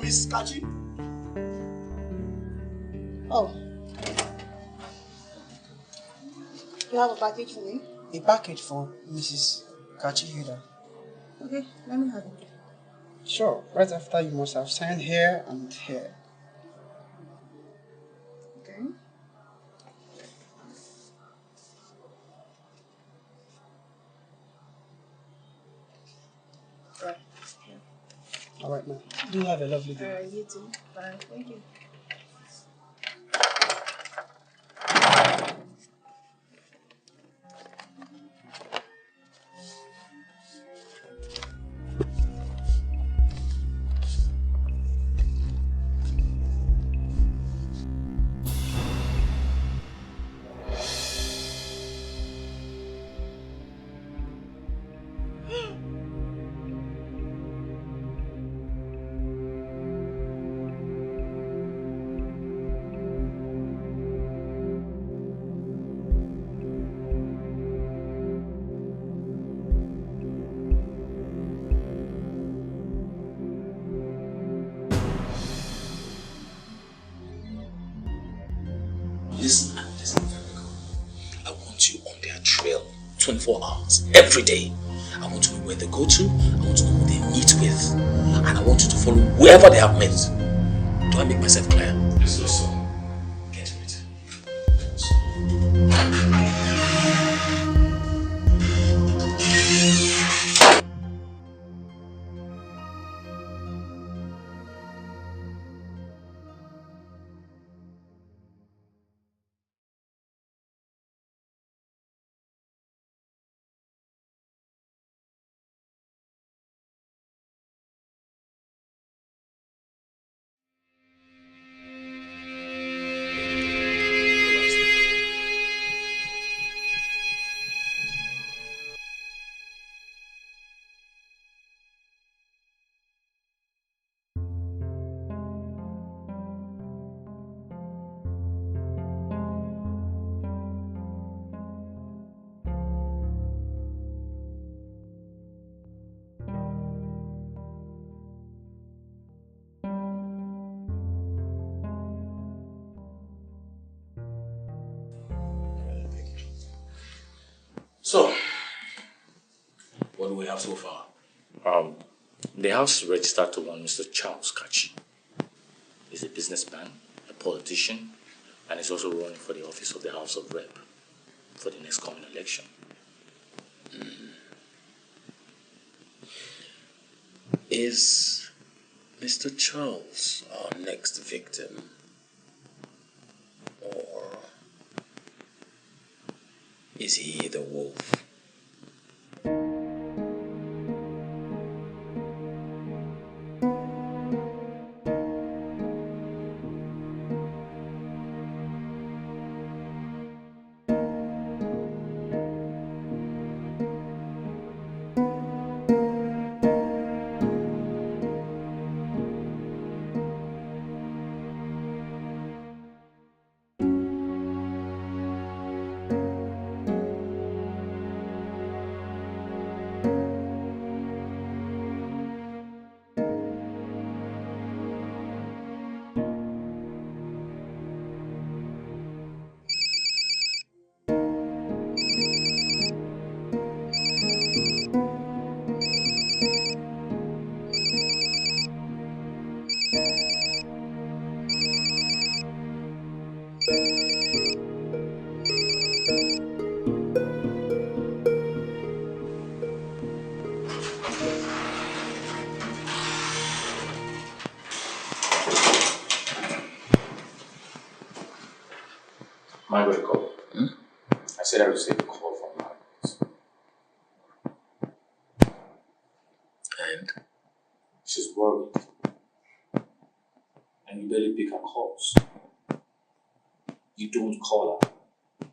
Miss Kachi? Oh. You have a package for me? A package for Mrs. Kachi Yuda. Okay, let me have it. Sure, right after you must have signed here and here. Okay. Right. Yeah. Alright, ma'am. Do have a lovely day. You too. Bye. Thank you. Listen very good. I want you on their trail 24 hours, every day. I want to know where they go to, I want to know who they meet with, and I want you to follow whoever they have met. Do I make myself clear? Yes, sir. Get it. So, what do we have so far? The house is registered to one Mr. Charles Kachi. He's a businessman, a politician, and he's also running for the office of the House of Rep for the next coming election. Is Mr. Charles our next victim? Or is he the wolf? Margaret called. I said I received a call from Margaret. And? She's worried. And you barely pick her calls. You don't call her.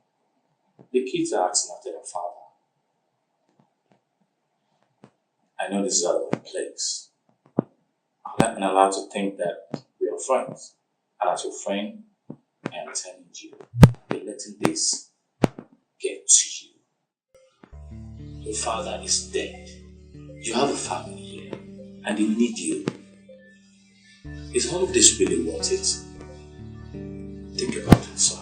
The kids are asking after their father. I know this is out of my place. I'm not allowed to think that we are friends. And as your friend, I am telling you, you're letting this get to you. Your father is dead. You have a family here, and they need you. Is all of this really worth it? Think about it, sir.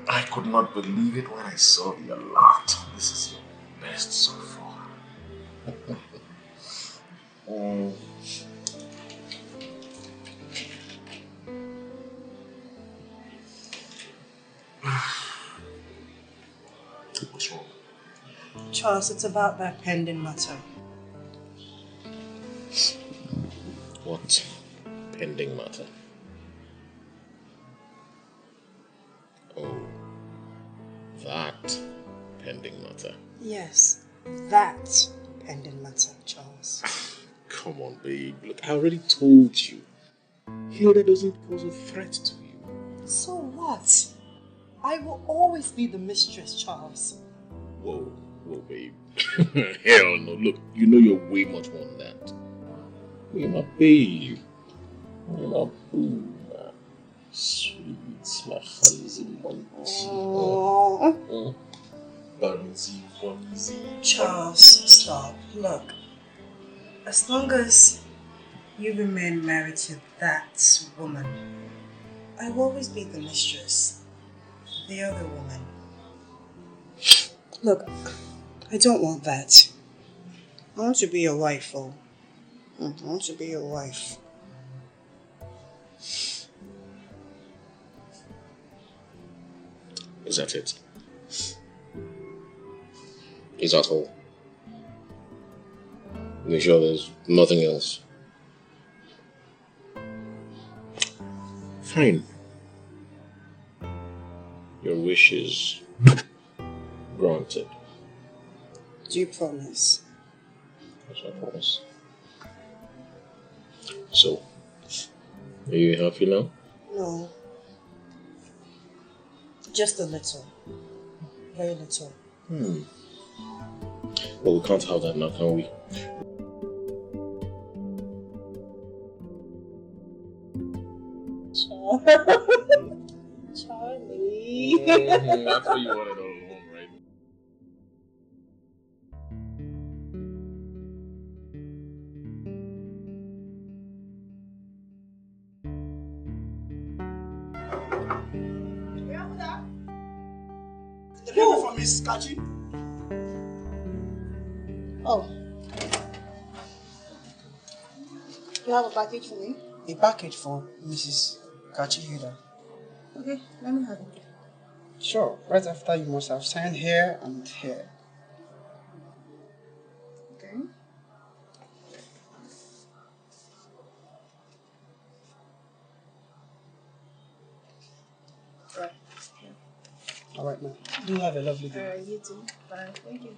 I could not believe it when I saw the alert. This is your best so far. What's wrong? Charles, it's about that pending matter. What pending matter? Oh, that pending matter. Yes, that pending matter, Charles. Come on, babe. Look, I already told you. Hilda doesn't pose a threat to you. So what? I will always be the mistress, Charles. Whoa, babe. Hell no. Look, you know you're way much more than that. You're my babe. You're my boo. Sweet, my fancy monkey. Bunsy. Charles, stop. Look, as long as you remain married to that woman, I will always be the mistress. The other woman. Look, I don't want that. I want to be your wife, I want to be your wife. Is that it? Is that all? You sure there's nothing else? Fine. Your wish is granted. Do you promise? Yes, I promise. So, are you happy now? No. Just a little. Very little. Well, we can't have that now, can we? Charlie. That's what you wanted all along, right? The baby from Miss Kachi. Oh. You have a package for me? A package for Mrs. Kachi. Okay, let me have it. Sure, right after you must have signed here and here. Okay. Right. Yeah. Alright, man. Do have a lovely day. Alright, you too. Bye. Thank you.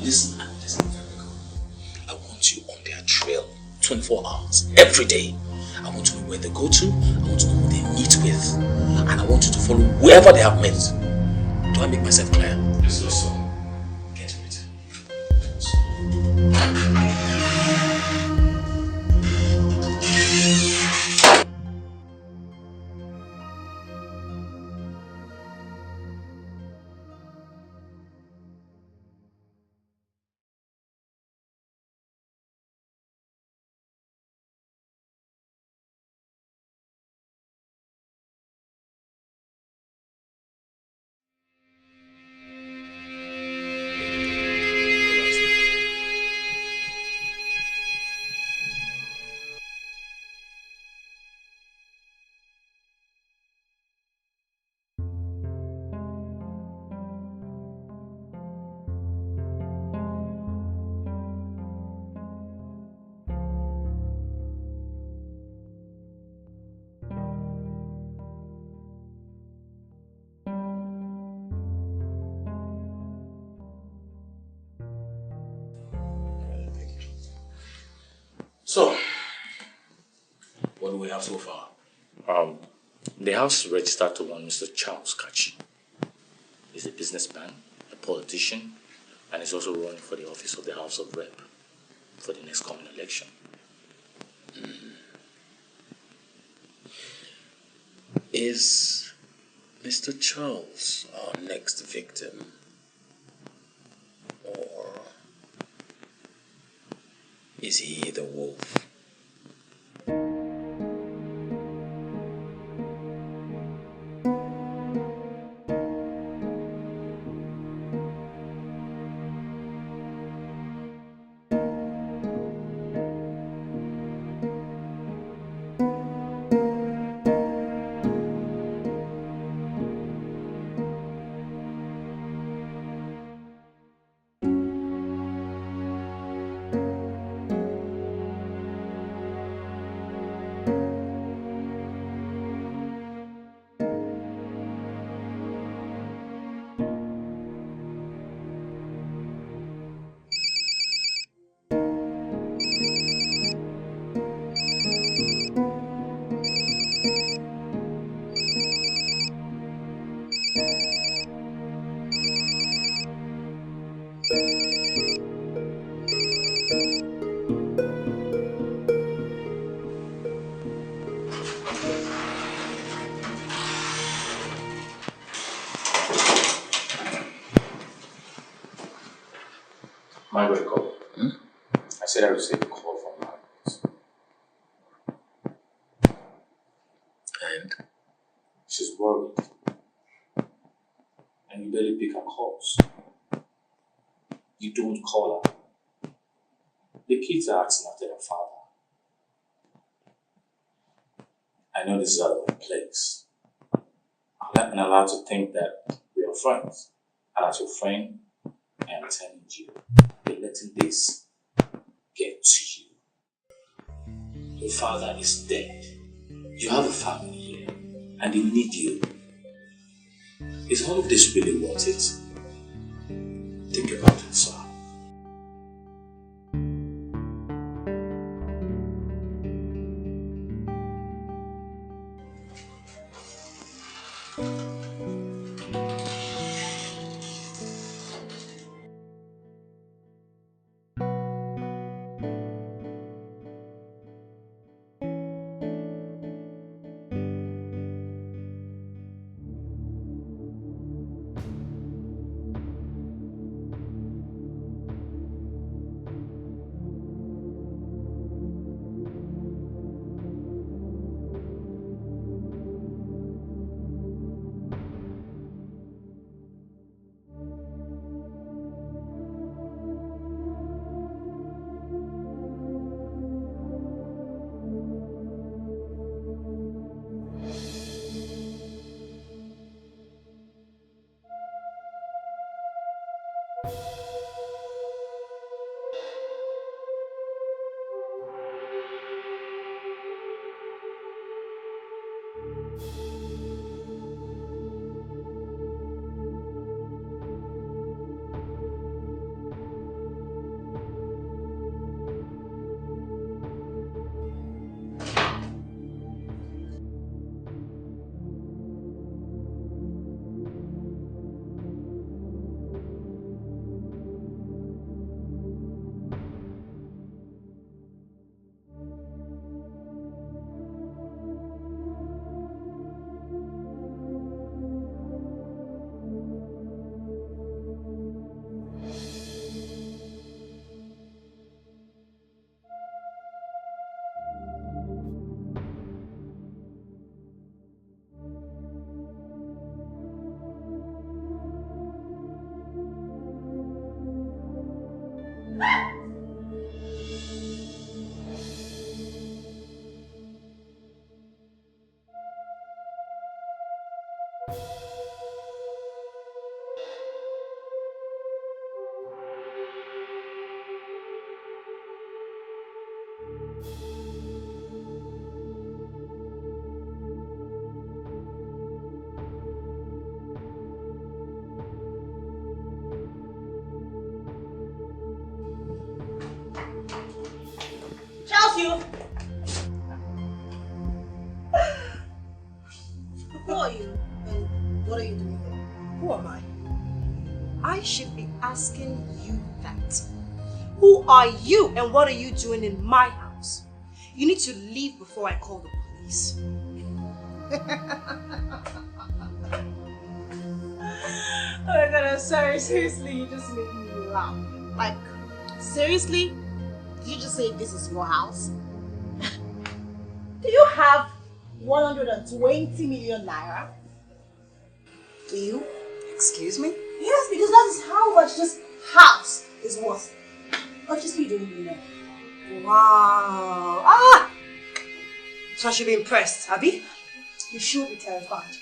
Listen, Femi. I want you on their trail 24 hours, every day. I want to know where they go to, I want to know who they meet with, and I want you to follow whoever they have met. Do I make myself clear? Yes, sir. So, what do we have so far? The house registered to one Mr. Charles Kachi. He's a businessman, a politician, and he's also running for the office of the House of Rep for the next coming election. Is Mr. Charles our next victim? Or is he the wolf? Margaret called. I said I received a call from Margaret. And She's worried. And you barely pick her calls. You don't call her. The kids are asking after their father. I know this is out of my place. I've been allowed to think that we are friends. And as your friend, I am telling you, you're letting this get to you. Your father is dead. You have a family here, and they need you. Is all of this really worth it? Think about it, sir. you. Who are you and what are you doing here? Who am I? I should be asking you that. Who are you and what are you doing in my house? You need to leave before I call the police. Oh my god, I'm sorry. Seriously, you just made me laugh. Like, seriously? Did you just say this is your house? Do you have 120 million naira? Do you? Excuse me? Yes, because that is how much this house is worth. Obviously, you don't even know. Wow. Ah! So I should be impressed, Abby? You should be terrified.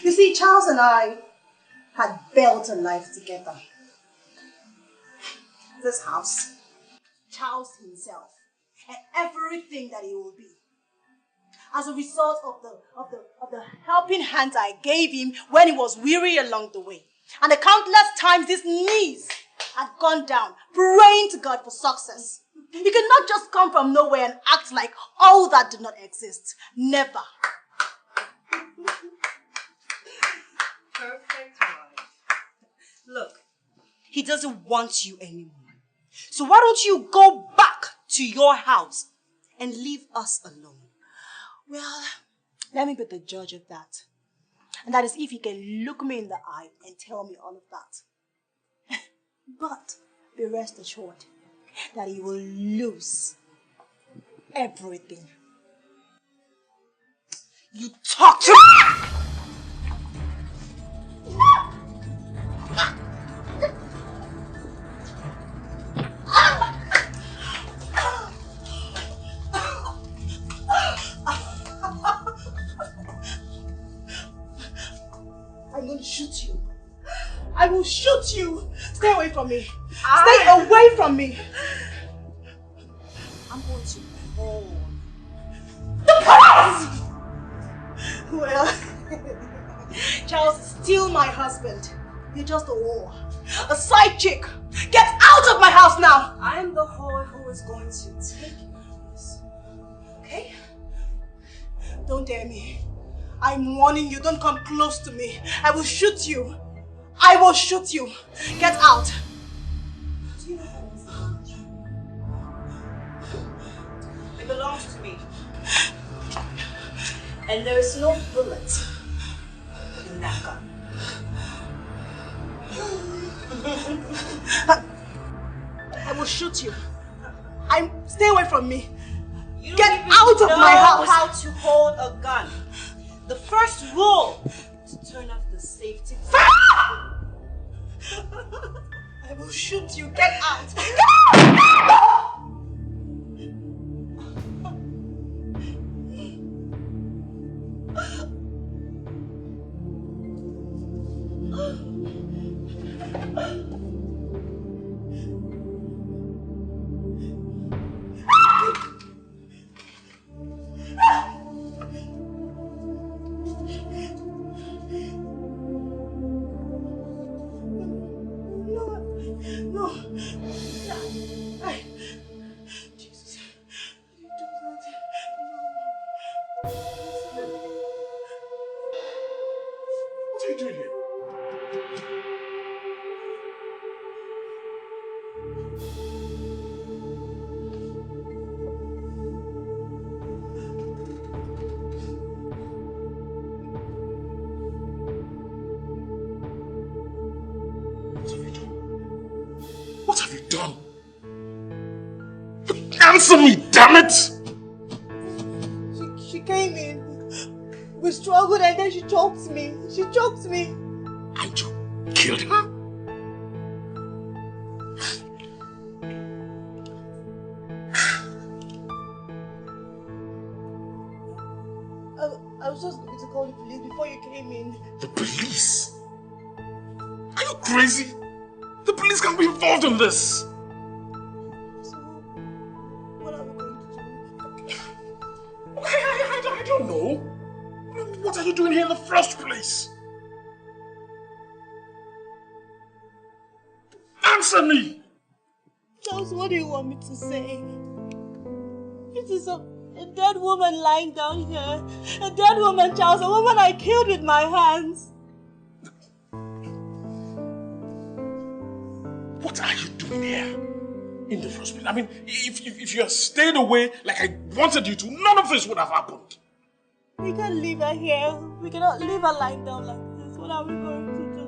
You see, Charles and I had built a life together. This house, Charles himself, and everything that he will be. As a result of the helping hand I gave him when he was weary along the way. And the countless times his knees had gone down, praying to God for success. You cannot just come from nowhere and act like all that did not exist. Never. Perfect wife. Look, he doesn't want you anymore. So why don't you go back to your house and leave us alone? Well, let me be the judge of that. And that is if he can look me in the eye and tell me all of that. But be rest assured that he will lose everything. You talk to me! I'm going to shoot you. I will shoot you. Stay away from me. Stay away from me. I'm going to call the police! Well, Charles is still my husband. You're just a whore. A side chick. Get out of my house now! I'm the whore who is going to take you from this. Okay? Don't dare me. I'm warning you, don't come close to me. I will shoot you. I will shoot you. Get out. Do you know how this is? It belongs to me. And there is no bullet in that gun. I will shoot you. Stay away from me. You Get don't even out of my house. How to hold a gun. The first rule is to turn off the safety. I will shoot you. Get out. Get out! What have you done? Answer me, damn it! She came in. We struggled and then she choked me. She choked me. And you killed her? I was just going to call the police before you came in. The police? Are you crazy? The police can be involved in this. So, what are we going to do? I don't know. What are you doing here in the first place? Answer me! Charles, what do you want me to say? This is a dead woman lying down here. A dead woman, Charles. A woman I killed with my hands. What are you doing here? In the first place, I mean, if you had stayed away like I wanted you to, none of this would have happened. We can't leave her here. We cannot leave her lying down like this. What are we going to do?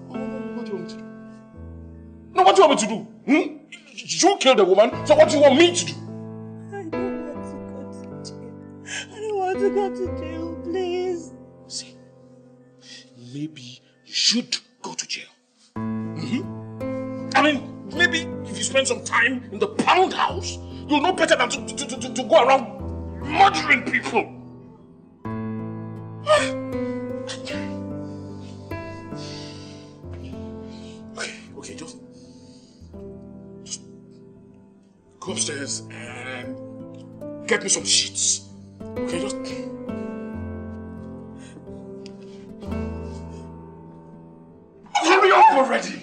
What do you want me to do? No, what do you want me to do? You killed the woman, so what do you want me to do? I don't want to go to jail. I don't want to go to jail, please. See, maybe you should go to jail. I mean, maybe if you spend some time in the pound house, you'll know better than to go around murdering people. Okay, just go upstairs and get me some sheets. Okay, just... Hurry up already!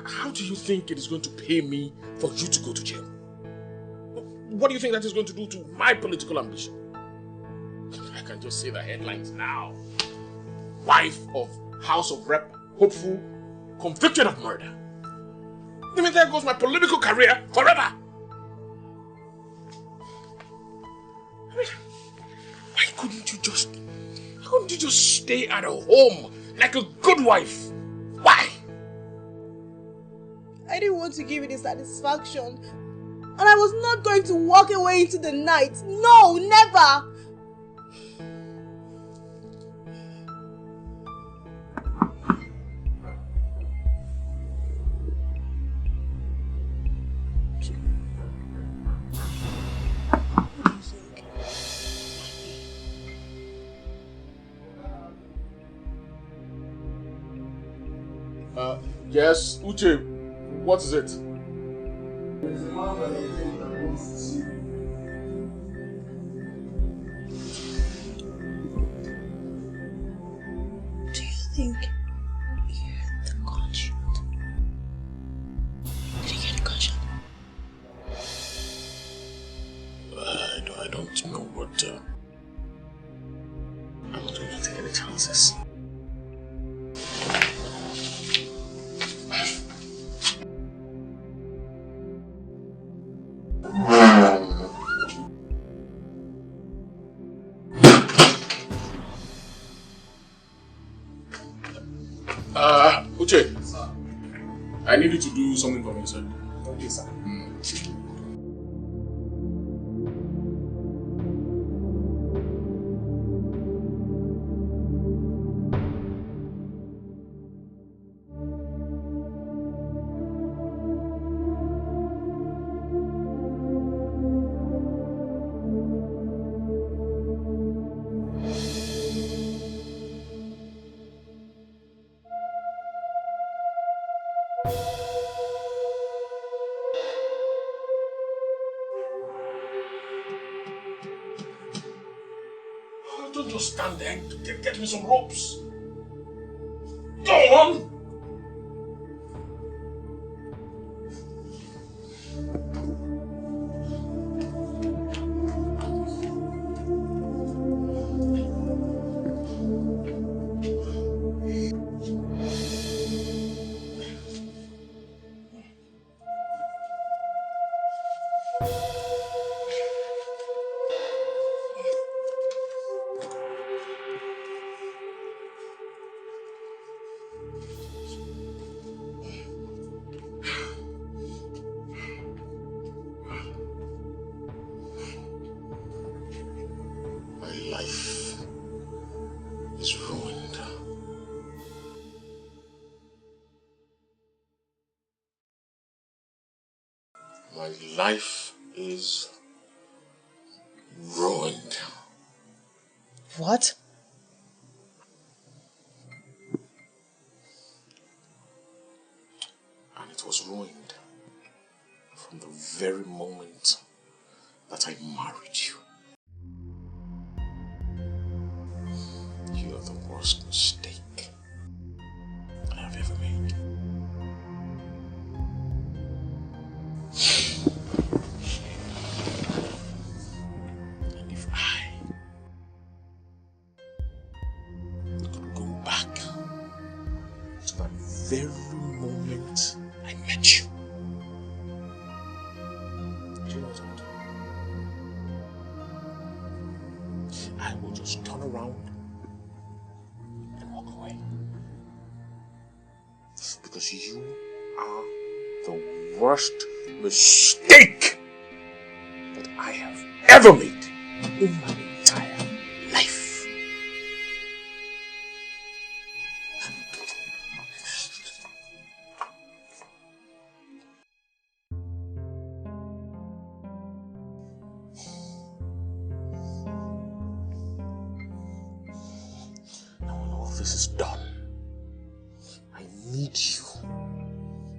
How do you think it is going to pay me for you to go to jail? What do you think that is going to do to my political ambition? I can just say the headlines now. Wife of House of Rep, hopeful, convicted of murder. I mean, there goes my political career forever. I mean, why couldn't you just stay at home like a good wife? Why? I didn't want to give you the satisfaction. And I was not going to walk away into the night. No, never! Yes, Uche, what is it? There's a man by the name that wants to see you. Do you think you hit the gunshot? Did you get a gunshot? I don't know what... I'm not going to take any chances. Uche, sir. I need you to do something for me, sir. Okay, sir. Don't just stand there. Get me some ropes. Go on. life is ruined. My life is ruined. What? And it was ruined from the very moment that I married you. You are the worst mistake I have ever made. And if I could go back to that very moment I met you, do you know what? I will just turn around and walk away. Because you are the worst mistake that I have ever made in my entire life. Now when all this is done, I need you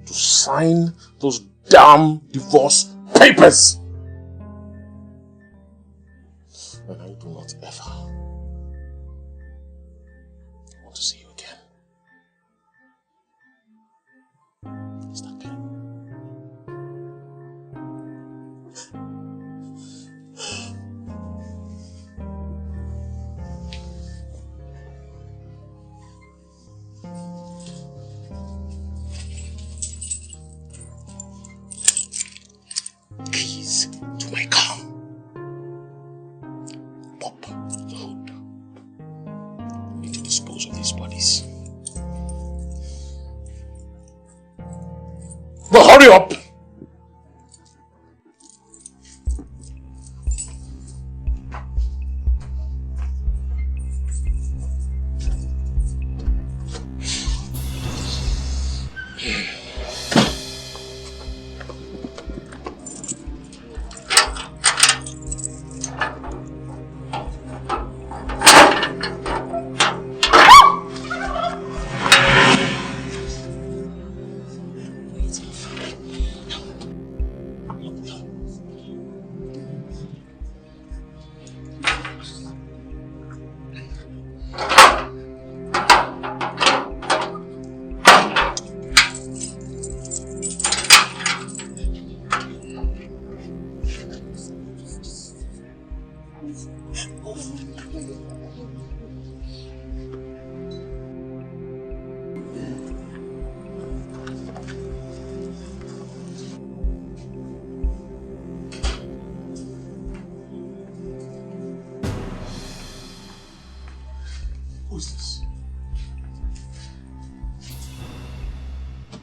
to sign those damn divorce papers. And I do not ever want to see you again. Is that clear? Keys to my car. Pop the hood. I need to dispose of these bodies. Well, hurry up! Who's this?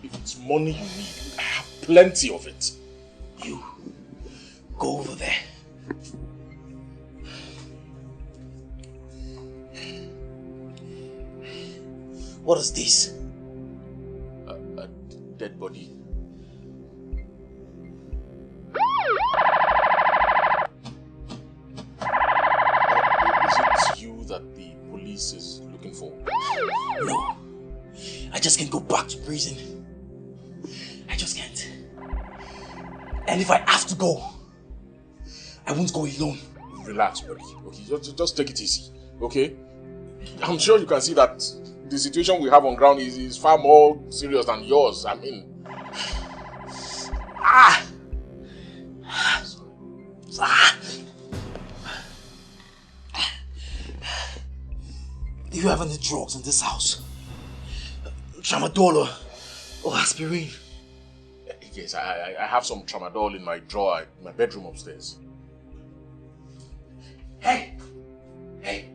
If it's money you need, I have plenty of it. You, go over there. What is this? A dead body. Is it you that the police is looking for? No. I just can't go back to prison. I just can't. And if I have to go, I won't go alone. Relax, buddy. Okay, just take it easy. Okay? I'm sure you can see that the situation we have on ground is far more serious than yours. I mean... Ah! Do you have any drugs in this house? Tramadol or aspirin? Yes, I have some tramadol in my drawer in my bedroom upstairs. Hey! Hey!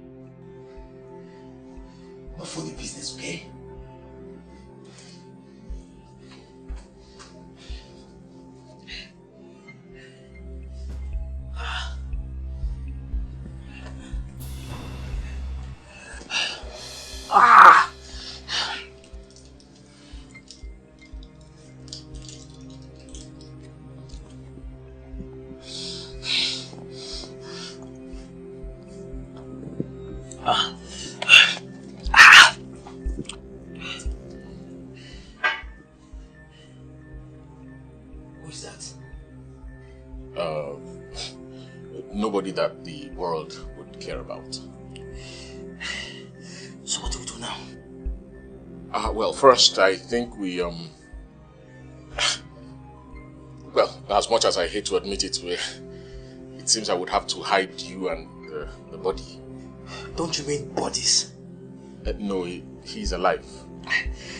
Not for the business, okay? nobody that the world would care about. So what do we do now? Well, first, I think we, well, as much as I hate to admit it, it seems I would have to hide you and the body. Don't you mean bodies? No, he's alive.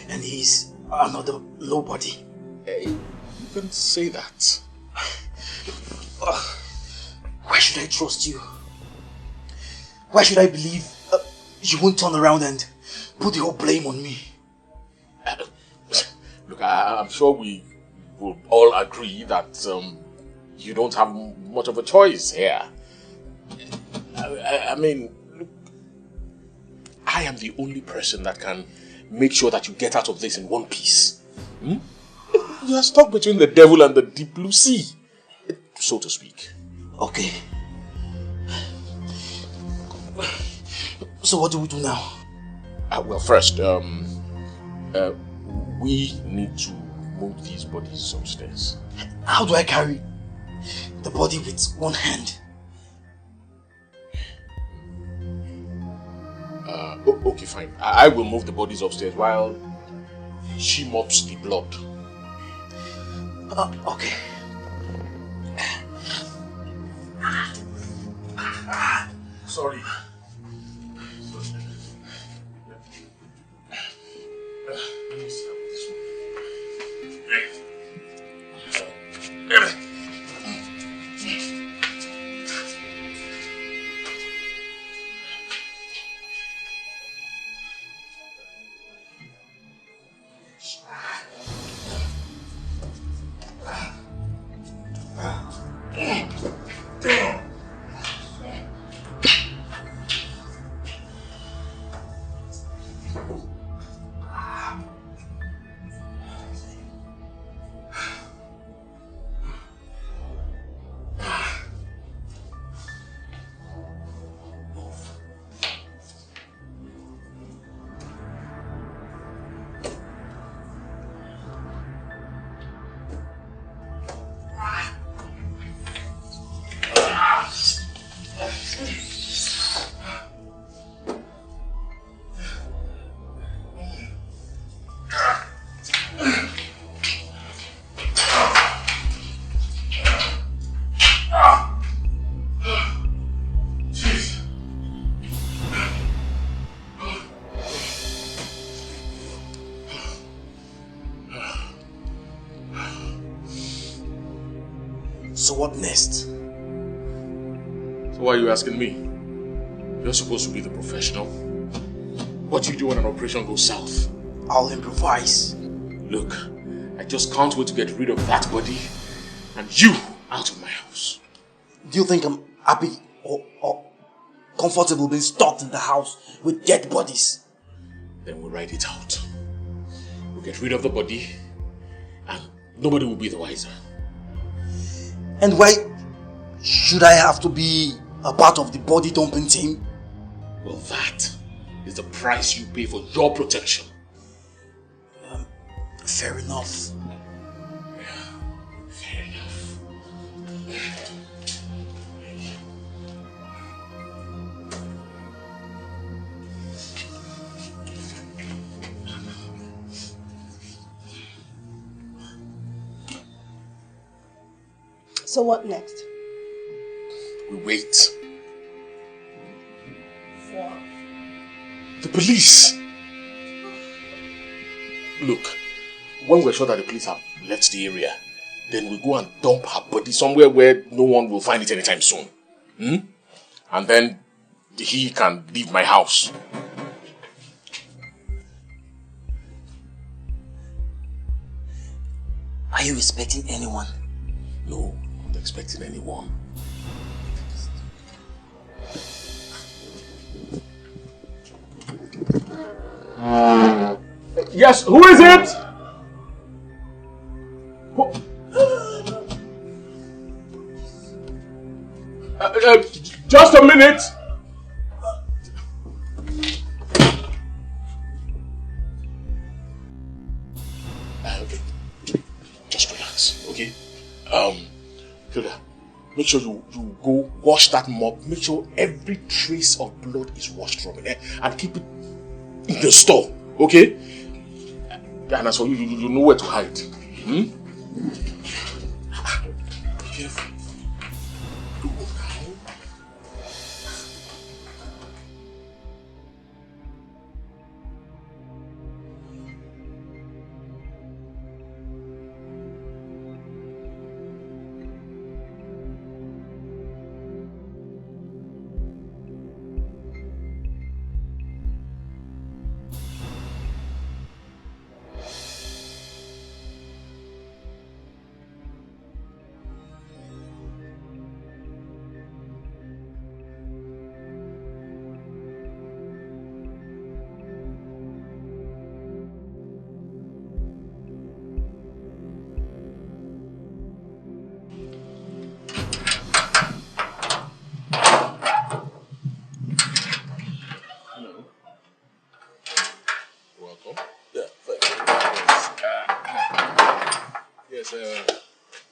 And he's another nobody. You can say that. Why should I trust you? Why should I believe you won't turn around and put the whole blame on me? Look, I'm sure we will all agree that you don't have much of a choice here. I mean, look, I am the only person that can make sure that you get out of this in one piece. You are stuck between the devil and the deep blue sea, so to speak. Okay. So what do we do now? Well, first, we need to move these bodies upstairs. How do I carry the body with one hand? Okay, fine. I will move the bodies upstairs while she mops the blood. Okay. Sorry. So what next? So why are you asking me? You're supposed to be the professional. What do you do when an operation goes south? I'll improvise. Look, I just can't wait to get rid of that body and you out of my house. Do you think I'm happy or comfortable being stuck in the house with dead bodies? Then we'll ride it out. We'll get rid of the body and nobody will be the wiser. And why should I have to be a part of the body dumping team? Well, that is the price you pay for your protection. Fair enough. Fair enough. So what next? We wait. For? The police! Look, when we're sure that the police have left the area, then we go and dump her body somewhere where no one will find it anytime soon. And then he can leave my house. Are you expecting anyone? No, I'm not expecting anyone. Yes, who is it? Just a minute. Okay. Just relax, okay? Hilda, make sure you go wash that mop. Make sure every trace of blood is washed from it, and keep it in the store, okay? And as for you know where to hide. Be careful.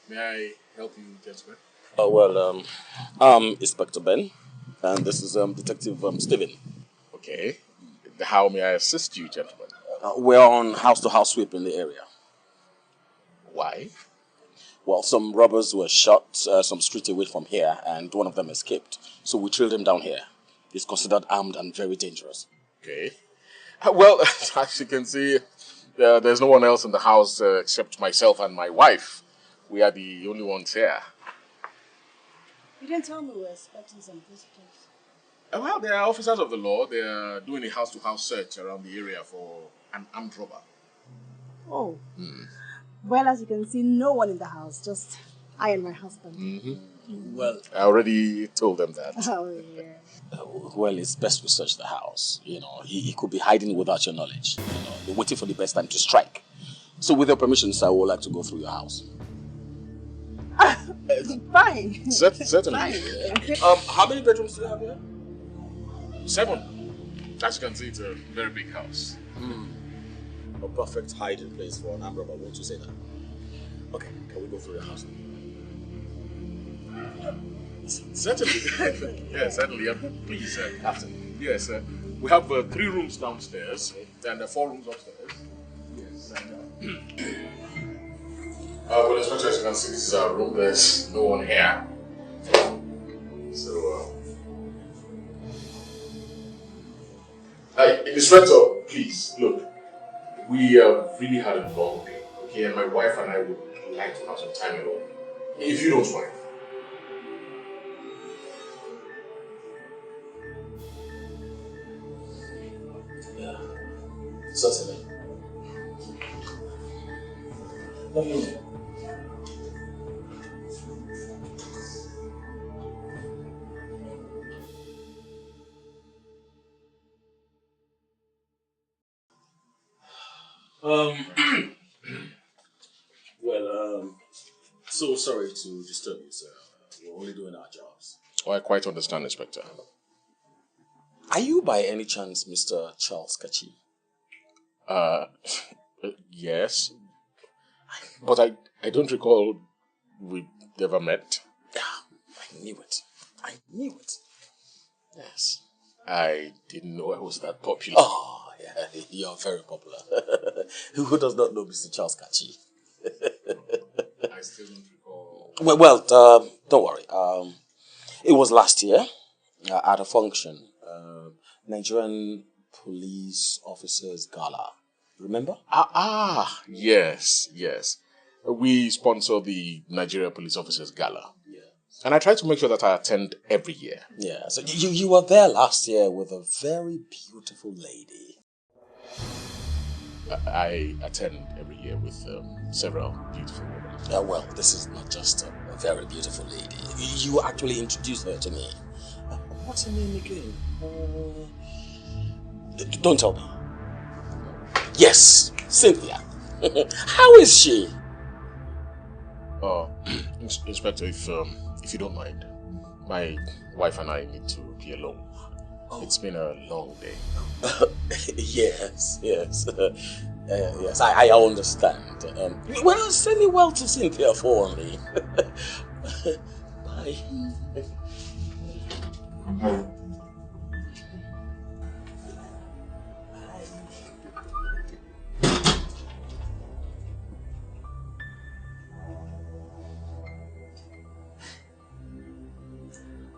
May I help you, gentlemen? I'm Inspector Ben, and this is Detective Stephen. Okay. How may I assist you, gentlemen? We're on house-to-house sweep in the area. Why? Well, some robbers were shot some street away from here, and one of them escaped. So we trailed him down here. He's considered armed and very dangerous. Okay. Well, as you can see, there's no one else in the house except myself and my wife. We are the only ones here. You didn't tell me we were expecting some visitors. Well, they are officers of the law. They are doing a house-to-house search around the area for an armed robber. Oh. Well, as you can see, no one in the house, just I and my husband. Well, I already told them that. Oh, yeah. Well, it's best we search the house. You know, he could be hiding without your knowledge. You know, they're waiting for the best time to strike. So with your permission, sir, I would like to go through your house. Fine. Certainly. Fine. How many bedrooms do you have here? 7. As you can see, it's a very big house. A perfect hiding place for an armed robber, won't you say that? Okay, can we go through your house? Certainly. Yes, certainly. Please, sir. After. Yes, we have 3 rooms downstairs and 4 rooms upstairs. Yes. Well, Inspector, as you can see, this is our room. There's no one here. So, Inspector, please, look. We really had a long day, okay? And my wife and I would like to have some time alone. If you don't mind. Yeah, certainly. Lovely. So sorry to disturb you, sir. We're only doing our jobs. Oh, I quite understand, Inspector. Are you by any chance Mr. Charles Kachi? Yes. But I don't recall we ever met. I knew it. I knew it. Yes. I didn't know I was that popular. Oh, yeah, you're very popular. Who does not know Mr. Charles Kachi? I still don't recall. Well, don't worry. It was last year at a function. Nigerian Police Officers Gala. Remember? Yes. We sponsor the Nigerian Police Officers Gala. Yeah. And I try to make sure that I attend every year. Yeah, so you were there last year with a very beautiful lady. I attend every year with several beautiful women. Well, this is not just a very beautiful lady. You actually introduced her to me. What's her name again? Don't tell me. Yes, Cynthia. How is she? Inspector, if you don't mind, my wife and I need to be alone. Oh. It's been a long day. Yes. Yes, I understand. Well, send me well to Cynthia for me. Bye. Bye.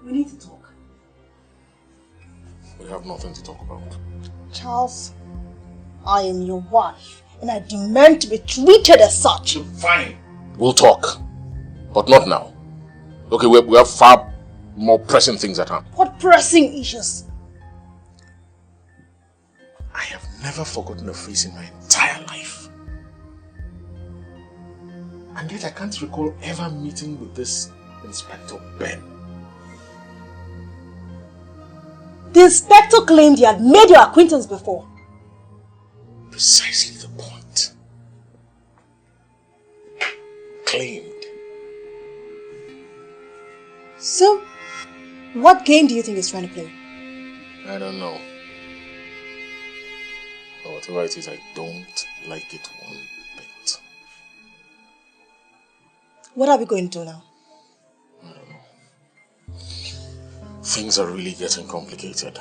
We need to talk. We have nothing to talk about. Charles, I am your wife and I demand to be treated as such. Fine. We'll talk. But not now. Okay, we have far more pressing things at hand. What pressing issues? I have never forgotten a face in my entire life. And yet I can't recall ever meeting with this Inspector Ben. The inspector claimed he had made your acquaintance before. Precisely the point. Claimed. So, what game do you think he's trying to play? I don't know. But whatever it is, I don't like it one bit. What are we going to do now? I don't know. Things are really getting complicated.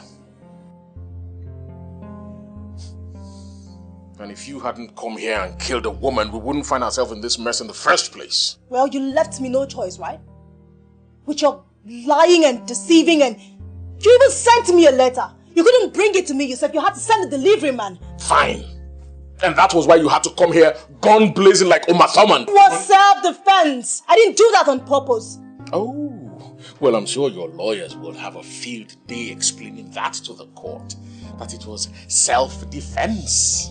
And if you hadn't come here and killed a woman, we wouldn't find ourselves in this mess in the first place. Well, you left me no choice, right? With your lying and deceiving, and you even sent me a letter. You couldn't bring it to me yourself. You had to send the delivery man. Fine. And that was why you had to come here gun blazing like Uma Thurman. It was self-defense. I didn't do that on purpose. Oh, well, I'm sure your lawyers will have a field day explaining that to the court. That it was self-defense.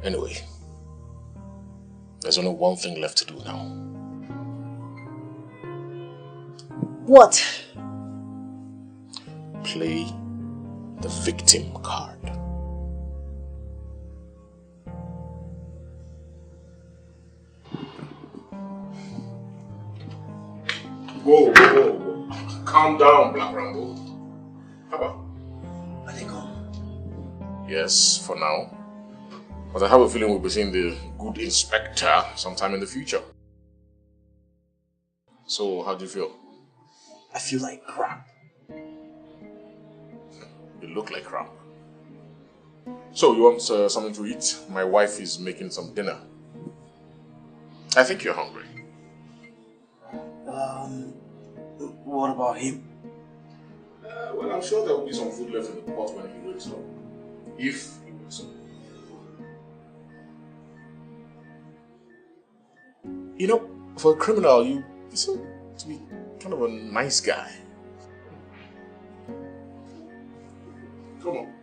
Anyway, there's only one thing left to do now. What? Play the victim card. Whoa, whoa, whoa. Calm down, Black Rambo. How about? Are they gone? Yes, for now. But I have a feeling we'll be seeing the good inspector sometime in the future. So, how do you feel? I feel like crap. You look like crap. So, you want something to eat? My wife is making some dinner. I think you're hungry. What about him? Well, I'm sure there will be some food left in the pot when he wakes up. If he wakes up. You know, for a criminal, you seem to be kind of a nice guy. Come on.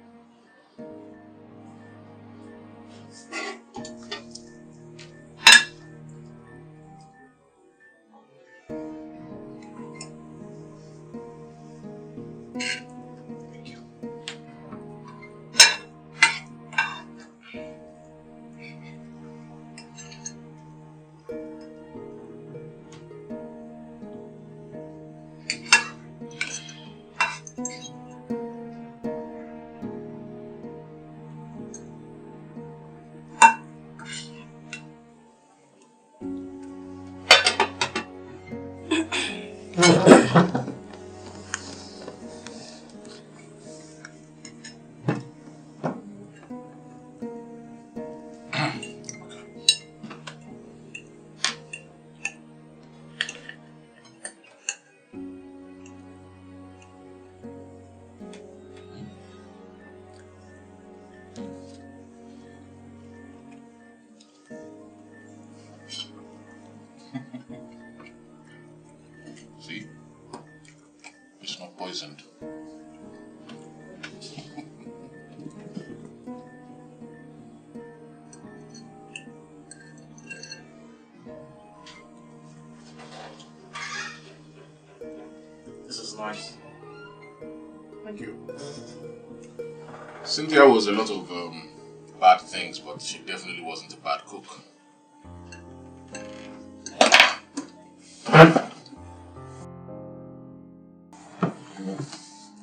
See? It's not poisoned. This is nice. Thank you. Cynthia was a lot of bad things, but she definitely wasn't a bad cook.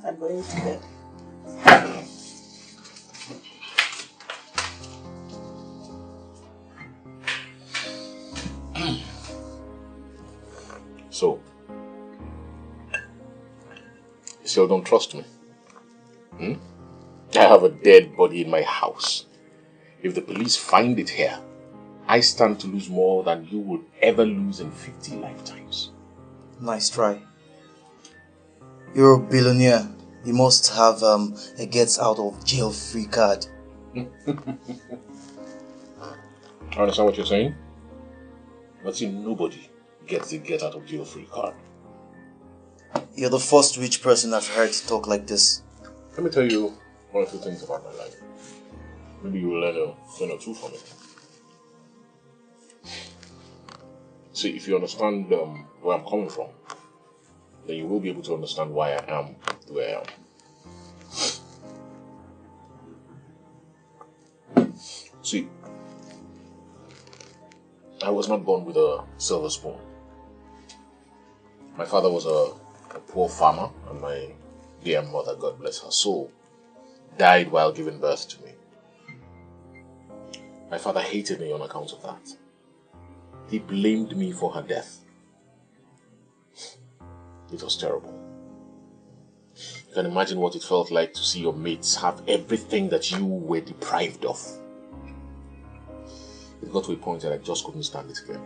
I'm going to bed. So, you still don't trust me? Hmm? I have a dead body in my house. If the police find it here, I stand to lose more than you would ever lose in 50 lifetimes. Nice try. You're a billionaire. You must have a gets out of jail free card. I understand what you're saying. But see, nobody gets the get out of jail free card. You're the first rich person I've heard talk like this. Let me tell you one or two things about my life. Maybe you will learn a thing or two from it. See, if you understand where I'm coming from, then you will be able to understand why I am the way I am. See, I was not born with a silver spoon. My father was a poor farmer, and my dear mother, God bless her soul, died while giving birth to me. My father hated me on account of that. He blamed me for her death. It was terrible. You can imagine what it felt like to see your mates have everything that you were deprived of. It got to a point that I just couldn't stand it again.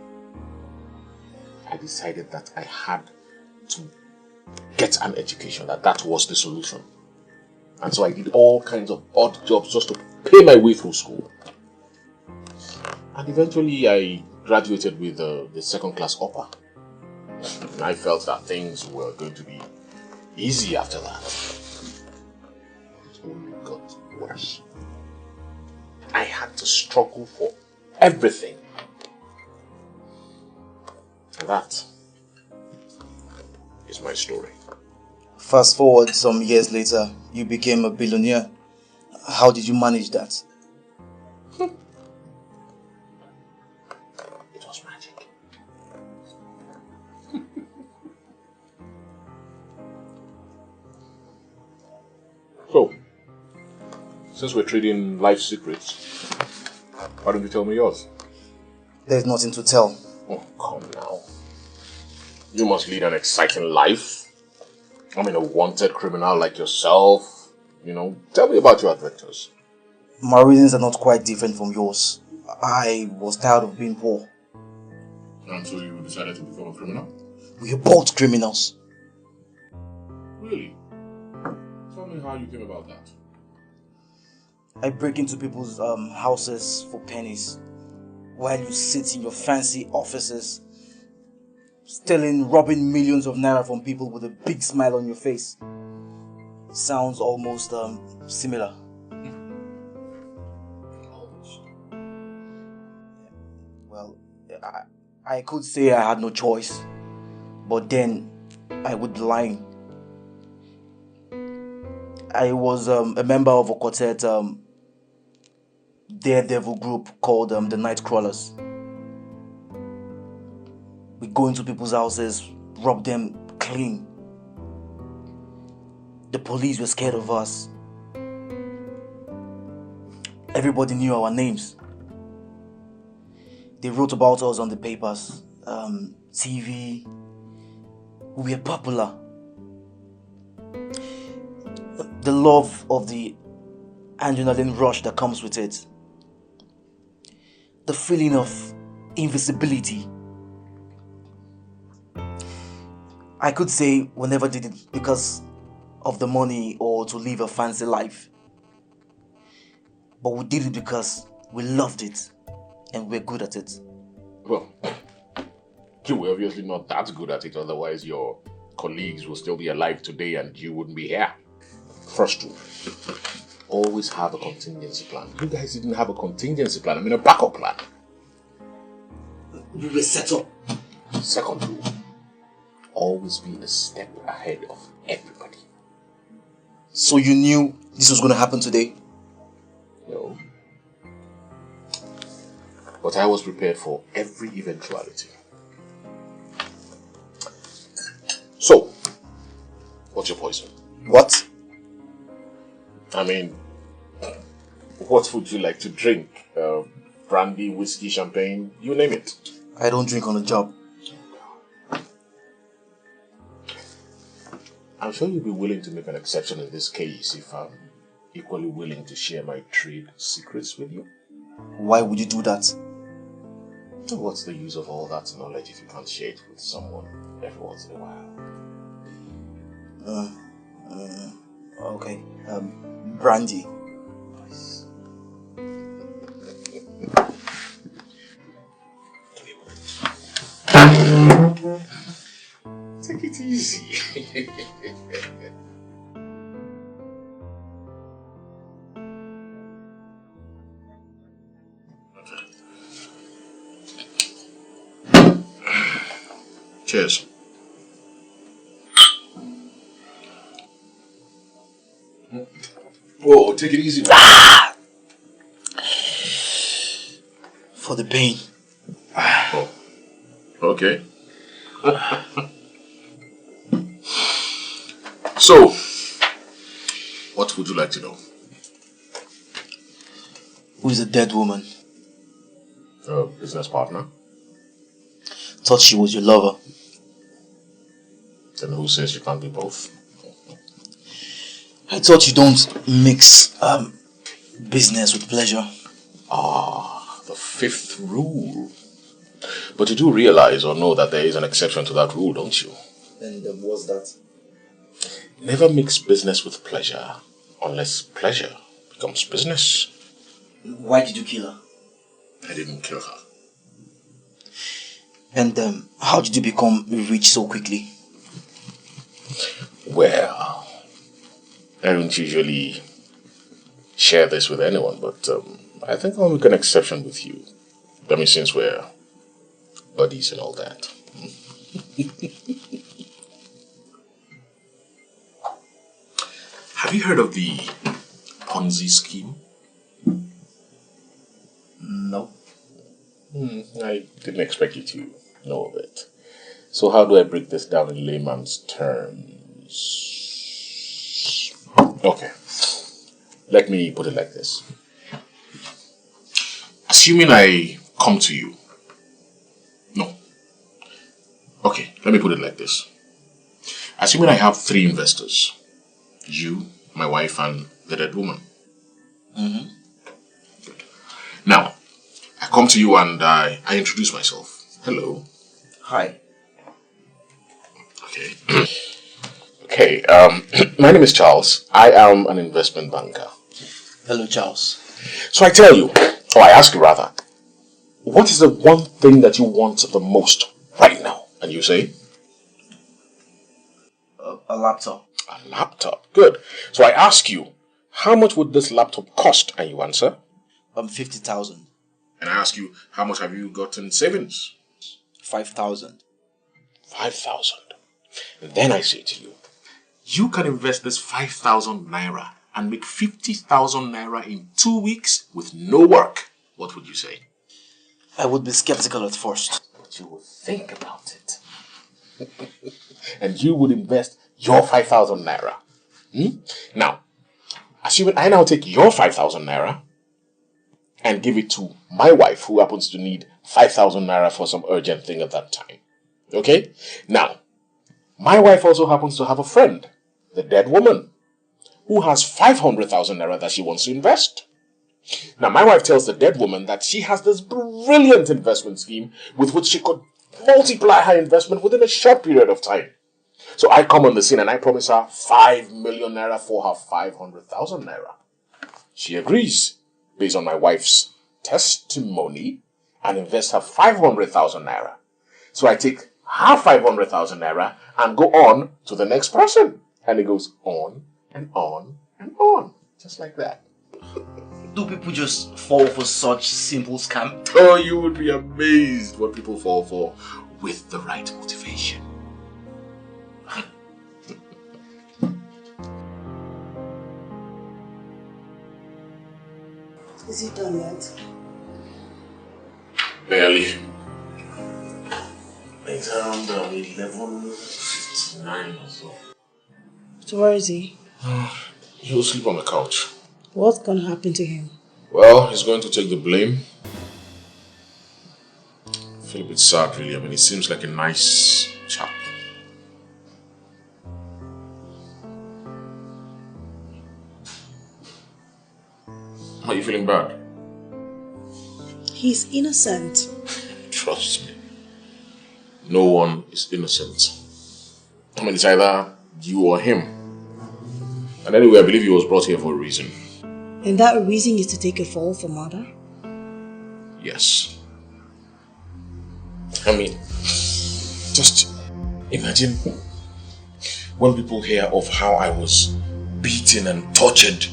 I decided that I had to get an education, that was the solution. And so I did all kinds of odd jobs just to pay my way through school. And eventually I graduated with the second class upper. And I felt that things were going to be easy after that. It only got worse. I had to struggle for everything. And that is my story. Fast forward some years later, you became a billionaire. How did you manage that? It was magic. So, since we're trading life secrets, why don't you tell me yours? There's nothing to tell. Oh, come now. You must lead an exciting life. I mean, a wanted criminal like yourself. You know, tell me about your adventures. My reasons are not quite different from yours. I was tired of being poor. And so you decided to become a criminal? We are both criminals. Really? Tell me how you came about that. I break into people's houses for pennies, while you sit in your fancy offices, stealing, robbing millions of naira from people with a big smile on your face. Sounds almost similar. Almost. Well, I could say I had no choice, but then I would be lying. I was a member of a quartet daredevil group called the Nightcrawlers. We go into people's houses, rob them clean. The police were scared of us. Everybody knew our names. They wrote about us on the papers, TV. We were popular. The love of the adrenaline rush that comes with it. The feeling of invisibility. I could say we never did it because of the money or to live a fancy life. But we did it because we loved it and we're good at it. Well, you were obviously not that good at it, otherwise your colleagues will still be alive today and you wouldn't be here. First rule, always have a contingency plan. You guys didn't have a contingency plan, I mean a backup plan. We were set up. Second rule, always be a step ahead of everybody. So you knew this was going to happen today? No. But I was prepared for every eventuality. So, what's your poison? What? I mean, what would you like to drink? Brandy, whiskey, champagne, you name it. I don't drink on the job. I'm sure you'll be willing to make an exception in this case if I'm equally willing to share my trade secrets with you. Why would you do that? So what's the use of all that knowledge if you can't share it with someone every once in a while? Okay. Brandy. Take it easy. Cheers. Whoa, take it easy. For the pain. Oh, okay. So, what would you like to know? Who is the dead woman? A business partner. Thought she was your lover. Then who says you can't be both? I thought you don't mix business with pleasure. Ah, the fifth rule. But you do realize or know that there is an exception to that rule, don't you? And what's that? Never mix business with pleasure unless pleasure becomes business. Why did you kill her? I didn't kill her. And how did you become rich so quickly? Well, I don't usually share this with anyone, but I think I'll make an exception with you. I mean, since we're buddies and all that. Have you heard of the Ponzi scheme? No. I didn't expect you to know of it. So how do I break this down in layman's terms? Okay. Let me put it like this. Assuming I come to you. No. Okay, let me put it like this. Assuming I have 3 investors. You, my wife, and the dead woman. Mm-hmm. Now, I come to you and I introduce myself. Hello. Hi. Okay. Okay, my name is Charles. I am an investment banker. Hello, Charles. So I tell you, or I ask you rather, what is the one thing that you want the most right now? And you say? A laptop. A laptop. Good. So I ask you, how much would this laptop cost? And you answer? 50,000. And I ask you, how much have you got in savings? 5,000. 5,000. And then I say to you, you can invest this 5,000 naira and make 50,000 naira in 2 weeks with no work. What would you say? I would be skeptical at first. But you would think about it. And you would invest your 5,000 naira. Now, assuming I now take your 5,000 naira and give it to my wife, who happens to need 5,000 naira for some urgent thing at that time. Okay? Now, my wife also happens to have a friend, the dead woman, who has 500,000 naira that she wants to invest. Now, my wife tells the dead woman that she has this brilliant investment scheme with which she could multiply her investment within a short period of time. So I come on the scene and I promise her 5 million naira for her 500,000 naira. She agrees, based on my wife's testimony, and invests her 500,000 naira. So I take her 500,000 naira and go on to the next person. And it goes on and on and on. Just like that. Do people just fall for such simple scam? Oh, you would be amazed what people fall for with the right motivation. Is it done yet? Barely. It's around 11:59 or so. So where is he? He'll sleep on the couch. What's gonna happen to him? Well, he's going to take the blame. I feel a bit sad, really. I mean, he seems like a nice chap. Are you feeling bad? He's innocent. Trust me. No one is innocent. I mean, it's either you or him. And anyway, I believe he was brought here for a reason. And that reason is to take a fall for mother? Yes. I mean, just imagine when people hear of how I was beaten and tortured,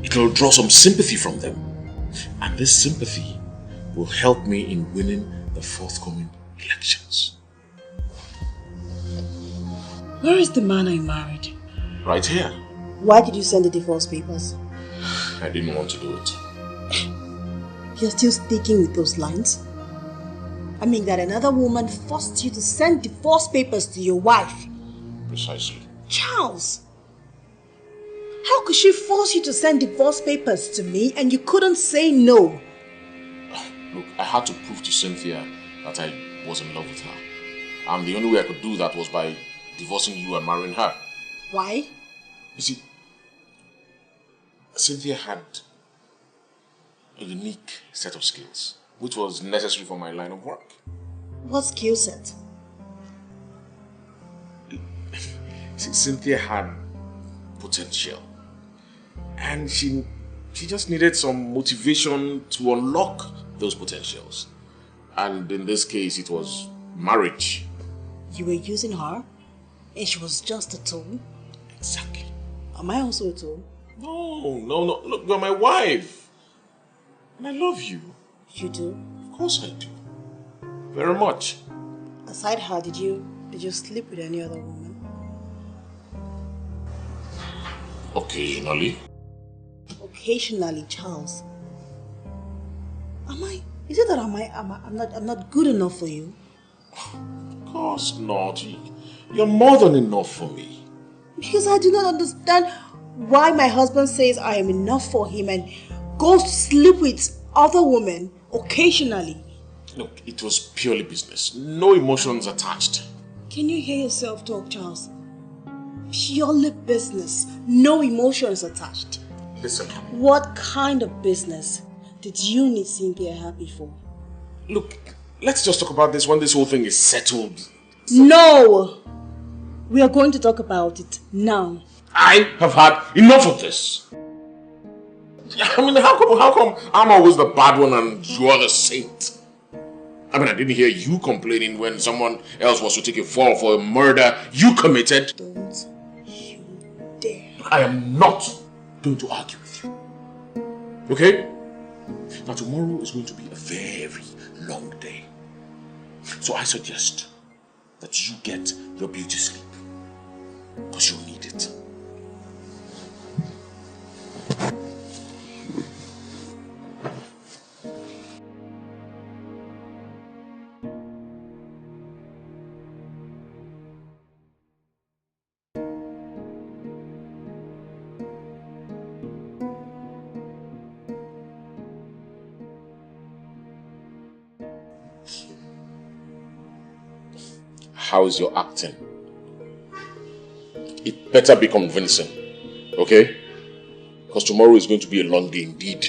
it'll draw some sympathy from them. And this sympathy will help me in winning the forthcoming elections. Where is the man I married? Right here. Why did you send the divorce papers? I didn't want to do it. You're still sticking with those lines? I mean that another woman forced you to send divorce papers to your wife. Precisely. Charles! How could she force you to send divorce papers to me and you couldn't say no? Look, I had to prove to Cynthia that I was in love with her. And the only way I could do that was by divorcing you and marrying her. Why? You see, Cynthia had a unique set of skills, which was necessary for my line of work. What skill set? See, Cynthia had potential. And she just needed some motivation to unlock those potentials. And in this case, it was marriage. You were using her and she was just a tool? Exactly. Am I also a tool? No. Look, you're my wife. And I love you. You do? Of course I do. Very much. Aside her, did you sleep with any other woman? Occasionally. Occasionally, Charles. Is it that I'm not good enough for you? Of course not. You're more than enough for me. Because I do not understand why my husband says I am enough for him and goes to sleep with other women occasionally. Look, it was purely business. No emotions attached. Can you hear yourself talk, Charles? Purely business. No emotions attached. Listen. What kind of business did you need Cynthia happy for? Look, let's just talk about this when this whole thing is settled. No! We are going to talk about it now. I have had enough of this. I mean, how come I'm always the bad one and you're the saint? I mean, I didn't hear you complaining when someone else was to take a fall for a murder you committed. Don't you dare. I am not going to argue with you. Okay? Now, tomorrow is going to be a very long day. So I suggest that you get your beauty sleep. Because you'll need it. How is your acting? It better be convincing, okay? Because tomorrow is going to be a long day indeed.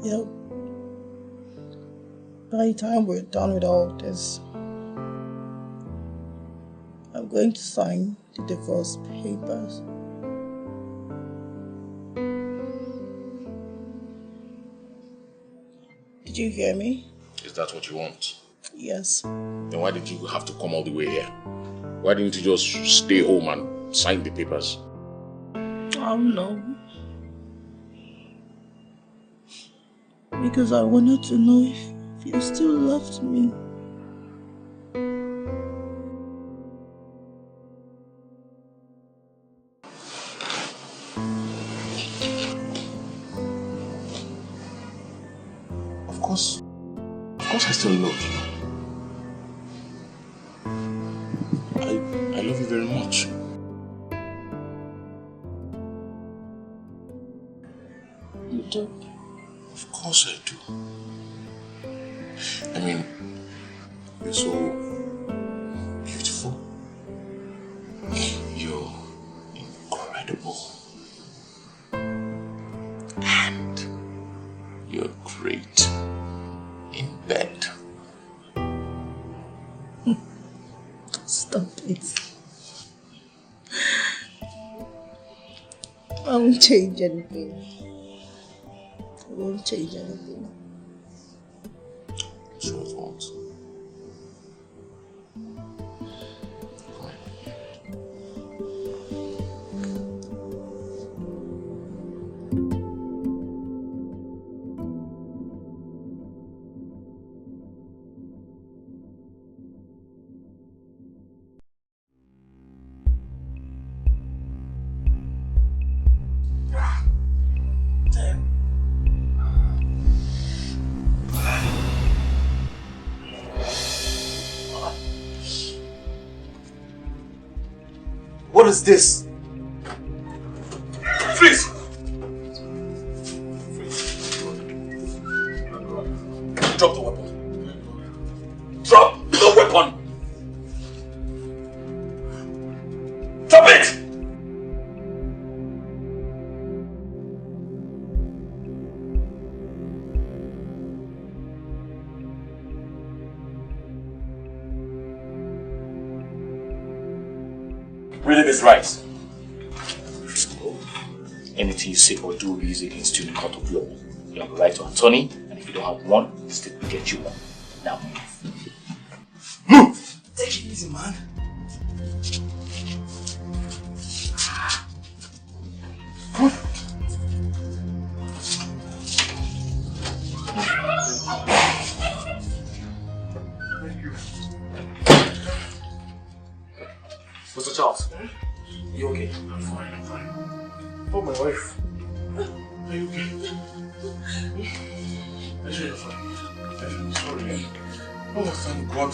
Yeah. By the time we're done with all this, I'm going to sign the divorce papers. Did you hear me? Is that what you want? Yes. Then why did you have to come all the way here? Why didn't you just stay home and sign the papers? No. Because I wanted to know if you still loved me. Of course I still love you. I love you very much. You do? Of course I do. I mean, you're so beautiful. You're won't. I won't change anything. I won't change anything. Sure it won't. What is this? Freeze! Drop the weapon. Drop the weapon! Drop it! Reading is right. Anything you say or do is against you in the court of law. You have a right to attorney, and if you don't have one, the state will get you one. Now Move! Take it easy, man. Mr. Charles, you okay? I'm fine. Oh, my wife. Are you okay? I should have fine. I'm sorry. Oh, thank God.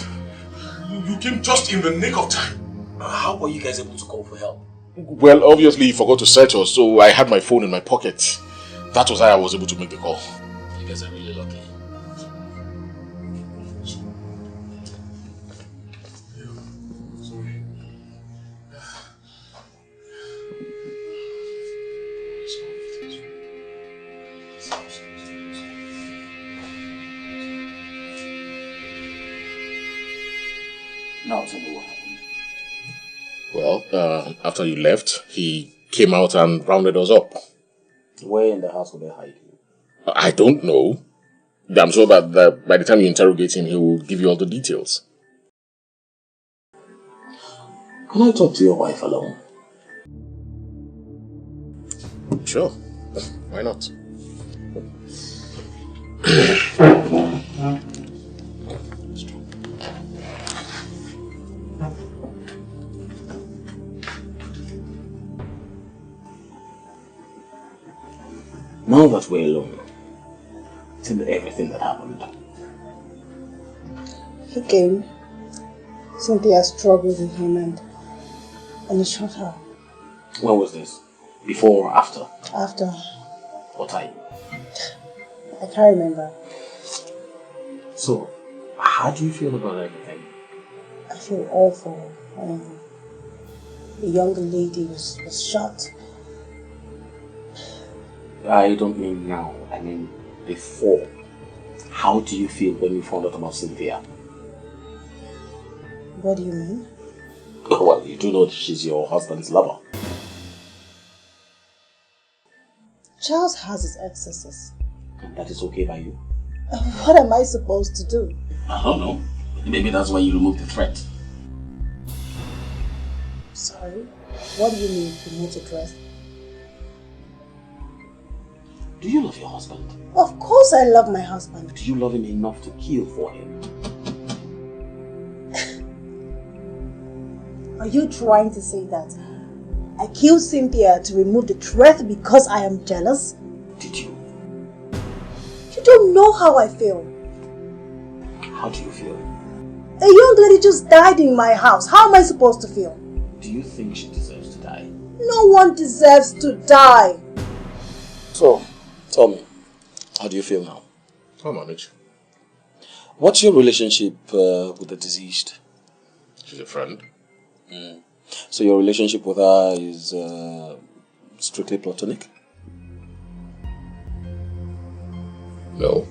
You came just in the nick of time. How were you guys able to call for help? Well, obviously he forgot to search us, so I had my phone in my pocket. That was how I was able to make the call. You guys are really lucky. Now tell me what happened. Well, after you left, he came out and rounded us up. Where in the house will they hide you? I don't know. I'm sure that by the time you interrogate him, he will give you all the details. Can I talk to your wife alone? Sure. Why not? Now that we're alone, tell me everything that happened. He came. Cynthia struggled with him and he shot her. When was this? Before or after? After. What time? I can't remember. So, how do you feel about everything? I feel awful. The younger lady was shot. I don't mean now, I mean before. How do you feel when you found out about Cynthia? What do you mean? Well, you do know that she's your husband's lover. Charles has his excesses. And that is okay by you? What am I supposed to do? I don't know. Maybe that's why you removed the threat. Sorry? What do you mean, remove the threat? Do you love your husband? Of course I love my husband. Do you love him enough to kill for him? Are you trying to say that I killed Cynthia to remove the threat because I am jealous? Did you? You don't know how I feel. How do you feel? A young lady just died in my house. How am I supposed to feel? Do you think she deserves to die? No one deserves to die. So, tell me, how do you feel now? I'll manage. What's your relationship with the deceased? She's a friend. So your relationship with her is strictly platonic? No.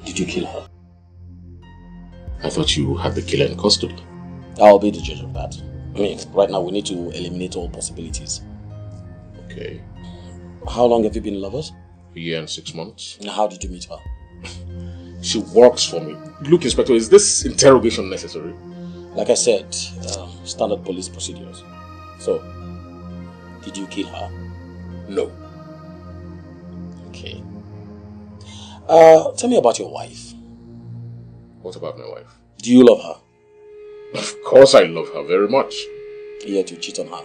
Did you kill her? I thought you had the killer in custody. I'll be the judge of that. I mean, right now we need to eliminate all possibilities. Okay. How long have you been lovers? A year and 6 months. And how did you meet her? She works for me. Look, Inspector, is this interrogation necessary? Like I said, standard police procedures. So, did you kill her? No. Okay. Tell me about your wife. What about my wife? Do you love her? Of course I love her very much. Yet you cheat on her.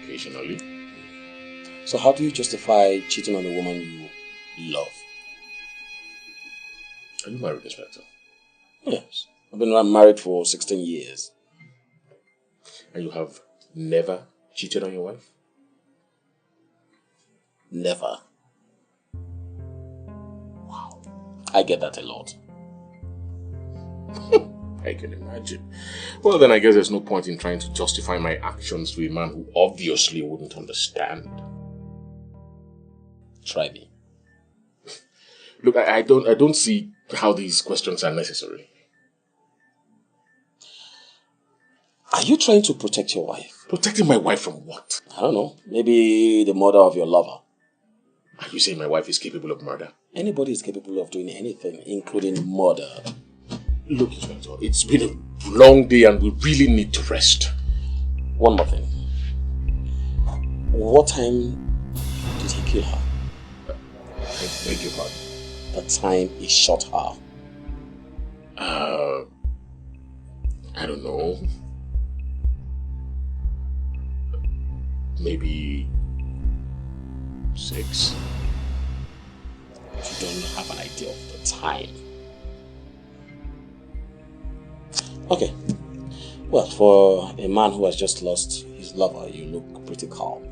Occasionally. So how do you justify cheating on a woman you love? Are you married, Inspector? Yes. I've been married for 16 years. And you have never cheated on your wife? Never. Wow. I get that a lot. I can imagine. Well, then I guess there's no point in trying to justify my actions to a man who obviously wouldn't understand. Try me. Look, I don't see how these questions are necessary. Are you trying to protect your wife? Protecting my wife from what? I don't know. Maybe the murder of your lover. Are you saying my wife is capable of murder? Anybody is capable of doing anything, including murder. Look, Inspector, it's been a long day and we really need to rest. One more thing. What time did he kill her? I beg your pardon? The time he shot her. I don't know. Maybe 6. You don't have an idea of the time. Okay. Well, for a man who has just lost his lover, you look pretty calm.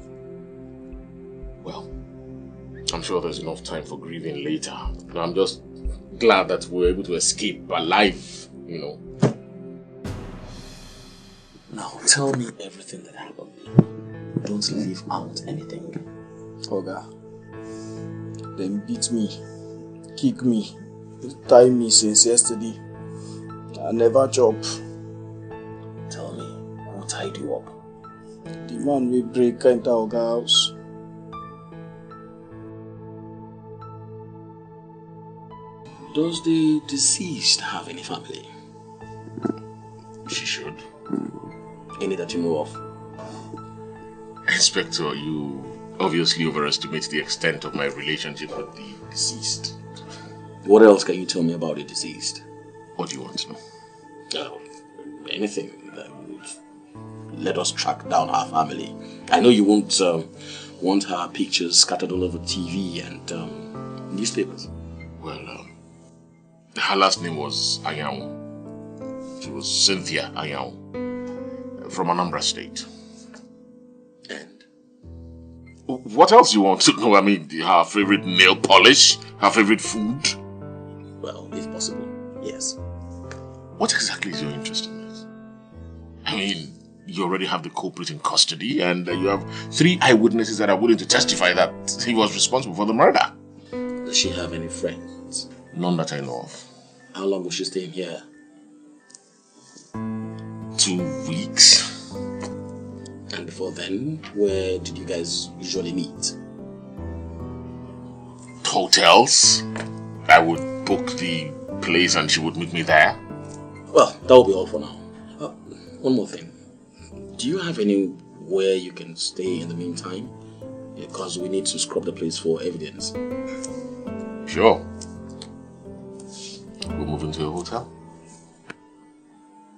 Well, I'm sure there's enough time for grieving later. I'm just glad that we were able to escape alive, you know. Now, tell me everything that happened. Don't leave out anything. Oga, they beat me, kick me, tie me since yesterday. I never chop. Tell me, who tied you up? The man will break enter Oga house. Does the deceased have any family? She should. Any that you know of? Inspector, you obviously overestimate the extent of my relationship with the deceased. What else can you tell me about the deceased? What do you want to know? Anything that would let us track down her family. I know you won't want her pictures scattered all over TV and newspapers. Well, her last name was Ayaun. She was Cynthia Ayaun, from Anambra State. And? What else you want to know? I mean, her favorite nail polish? Her favorite food? Well, if possible, yes. What exactly is your interest in this? I mean, you already have the culprit in custody and you have 3 eyewitnesses that are willing to testify that he was responsible for the murder. Does she have any friends? None that I know of. How long was she staying here? 2 weeks. And before then, where did you guys usually meet? Hotels. I would book the place and she would meet me there. Well, that will be all for now. One more thing. Do you have anywhere you can stay in the meantime? Because we need to scrub the place for evidence. Sure. We'll move into a hotel.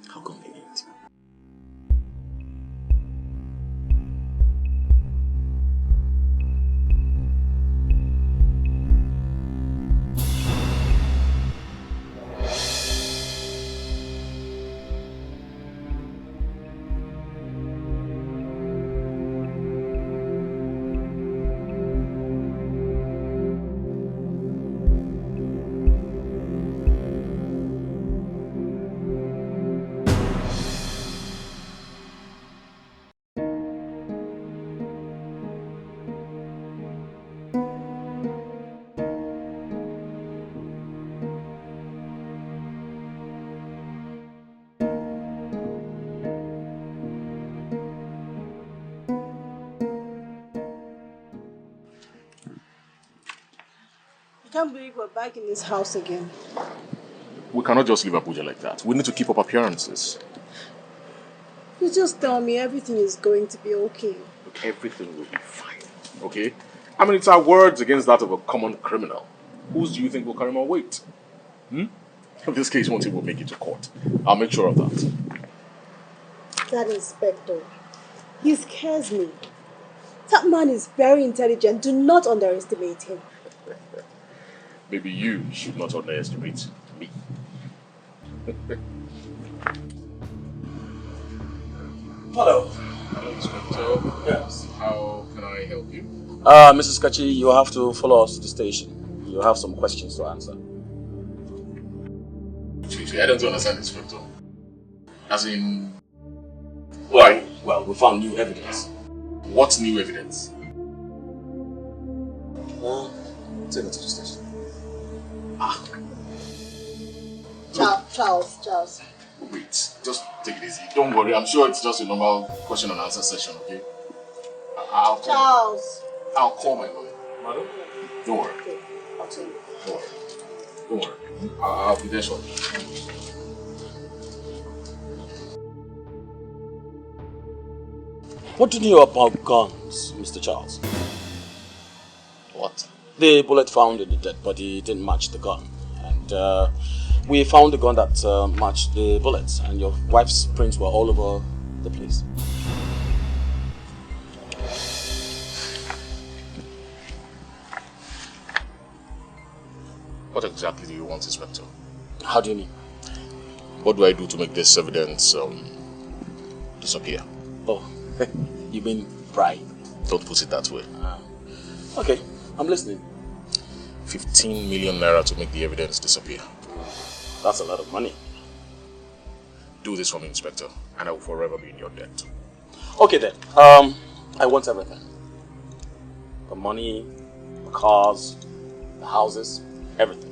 How convenient. can't believe we're back in this house again. We cannot just leave Abuja like that. We need to keep up appearances. You just tell me everything is going to be okay. Look, everything will be fine, okay? I mean, it's our words against that of a common criminal. Whose do you think will carry more weight? In this case, one thing will make it to court. I'll make sure of that. That inspector, he scares me. That man is very intelligent. Do not underestimate him. Maybe you should not underestimate me. Hello. Hello, Inspector. Yes. How can I help you? Mrs. Kachi, you have to follow us to the station. You have some questions to answer. Excuse me, I don't understand, Inspector. As in... Well, we found new evidence. What new evidence? Take it to the station. Charles. Wait, just take it easy. Don't worry, I'm sure it's just a normal question and answer session, okay? I'll call my lawyer. Madam? Don't worry. Okay. I'll tell you. Don't worry. I'll be there shortly. What do you know about guns, Mr. Charles? What? The bullet found in the dead body didn't match the gun. And we found the gun that matched the bullets. And your wife's prints were all over the place. What exactly do you want, Inspector? How do you mean? What do I do to make this evidence disappear? Oh, you mean bribe? Don't put it that way. Okay, I'm listening. 15 million naira to make the evidence disappear. That's a lot of money. Do this for me, Inspector, and I will forever be in your debt. Okay then, I want everything. The money, the cars, the houses, everything.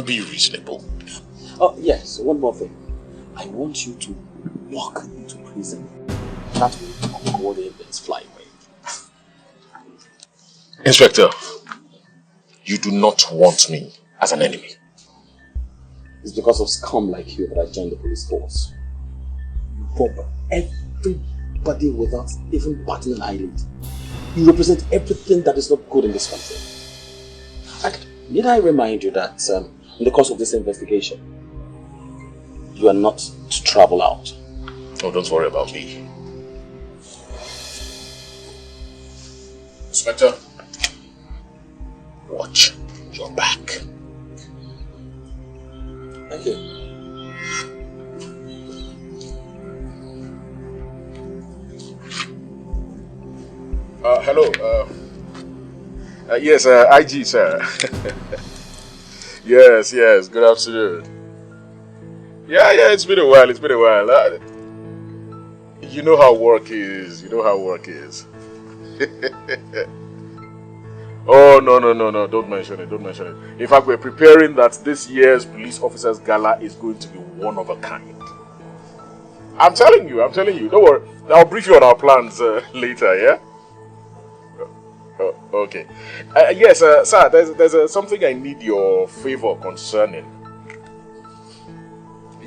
Be reasonable. Oh yes, one more thing. I want you to walk into prison. That way, all the evidence fly away. Inspector, you do not want me as an enemy. It's because of scum like you that I joined the police force. You rob everybody without even batting an eyelid. You represent everything that is not good in this country. And need I remind you that in the course of this investigation, you are not to travel out. Oh, don't worry about me. Inspector, watch your back. Thank you. Hello. Yes, IG, sir. yes, good afternoon. Yeah, it's been a while, you know how work is, Oh, no, don't mention it. In fact, we're preparing that this year's Police Officers Gala is going to be one of a kind. I'm telling you, don't worry. I'll brief you on our plans later, yeah? Okay. Yes, sir, there's something I need your favor concerning.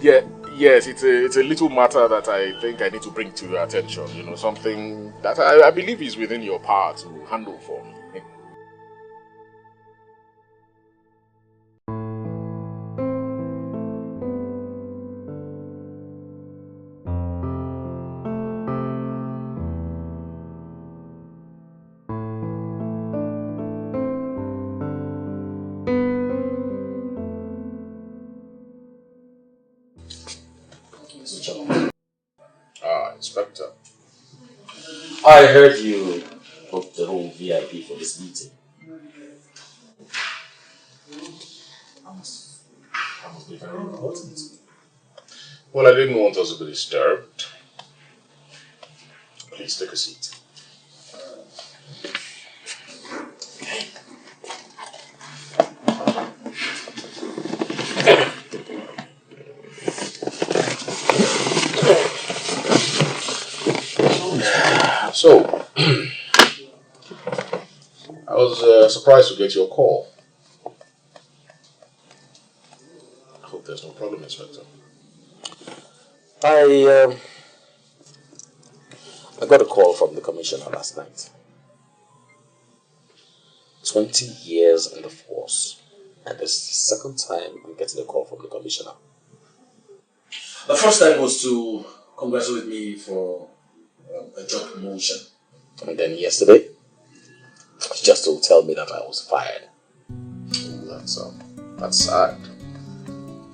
Yes, it's a little matter that I think I need to bring to your attention. Something that I believe is within your power to handle for me. Inspector. I heard you booked the whole VIP for this meeting. That must be very important. Well, I didn't want us to be disturbed. Please take a seat. So, I was surprised to get your call. I hope there's no problem, Inspector. I got a call from the commissioner last night. 20 years in the force, and this is the second time I'm getting a call from the commissioner. The first time was to congratulate me for a job promotion, and then yesterday, just to tell me that I was fired. Oh, that's sad.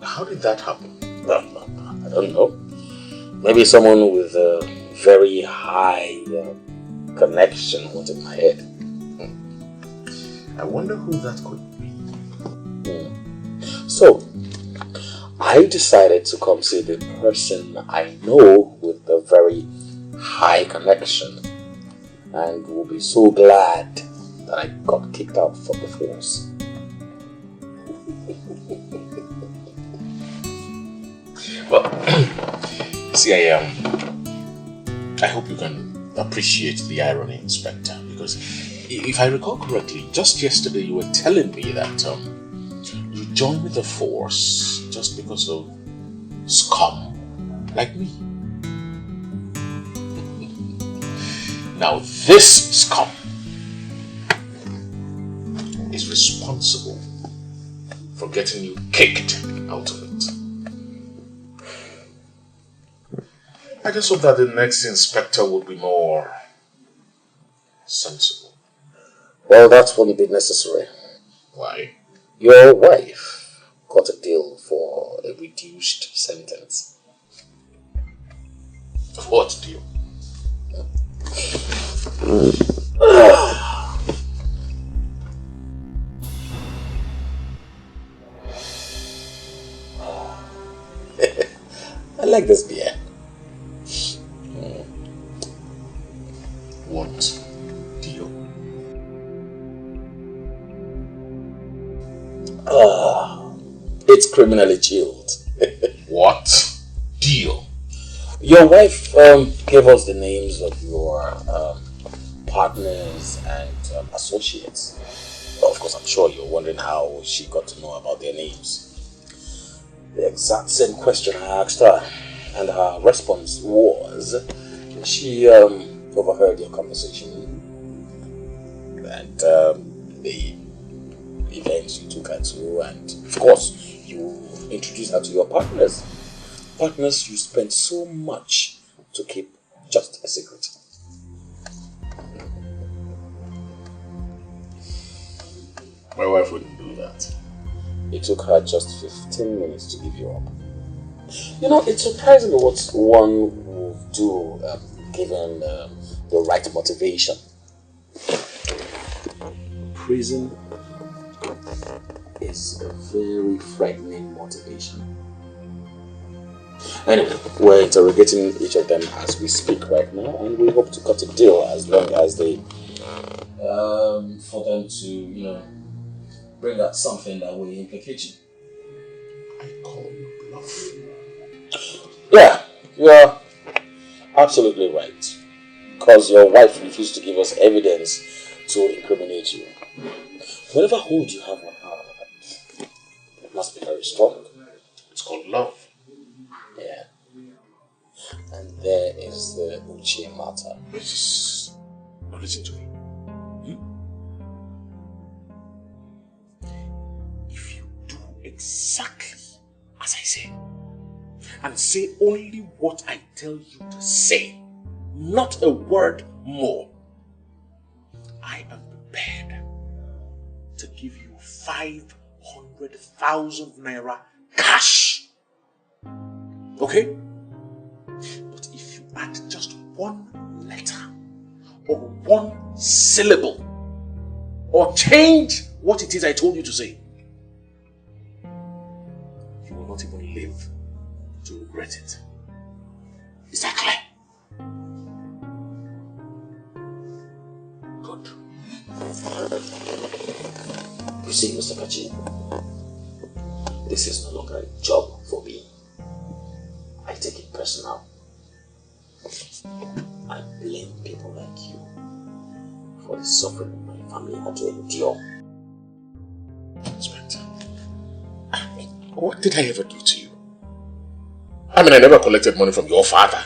How did that happen? I don't know. Maybe someone with a very high connection went in my head. I wonder who that could be. So, I decided to come see the person I know with a very high connection, and will be so glad that I got kicked out from the force. Well, see, I hope you can appreciate the irony, Inspector, because if I recall correctly, just yesterday you were telling me that you joined the force just because of scum like me. Now this scum is responsible for getting you kicked out of it. I just hope that the next inspector would be more sensible. Well, that won't be necessary. Why? Your wife got a deal for a reduced sentence. What deal? I like this beer. What deal? It's criminally chilled. What deal? Your wife gave us the names of your partners and associates. Well, of course, I'm sure you're wondering how she got to know about their names. The exact same question I asked her, and her response was she overheard your conversation and the events you took her to, and of course you introduced her to your partners. Partners you spent so much to keep just a secret. My wife wouldn't do that. It took her just 15 minutes to give you up. You know, it's surprising what one will do given the right motivation. Prison is a very frightening motivation. Anyway, we're interrogating each of them as we speak right now, and we hope to cut a deal as long as they for them to, bring out something that will implicate you. I call you bluff. Yeah, you're absolutely right. Because your wife refused to give us evidence to incriminate you. Whatever hold you have on her, it must be very strong. It's called love. Yeah. And there is the Uche matter. Listen to me. If you do exactly as I say, and say only what I tell you to say, not a word more, I am prepared to give you 500,000 naira cash. Okay? But if you add just one letter or one syllable or change what it is I told you to say, you will not even live to regret it. Is that clear? Good. You see, Mr. Kachi, this is no longer a job for me. I take it personal. I blame people like you for the suffering of my family had to endure. Inspector, what did I ever do to you? I mean, I never collected money from your father.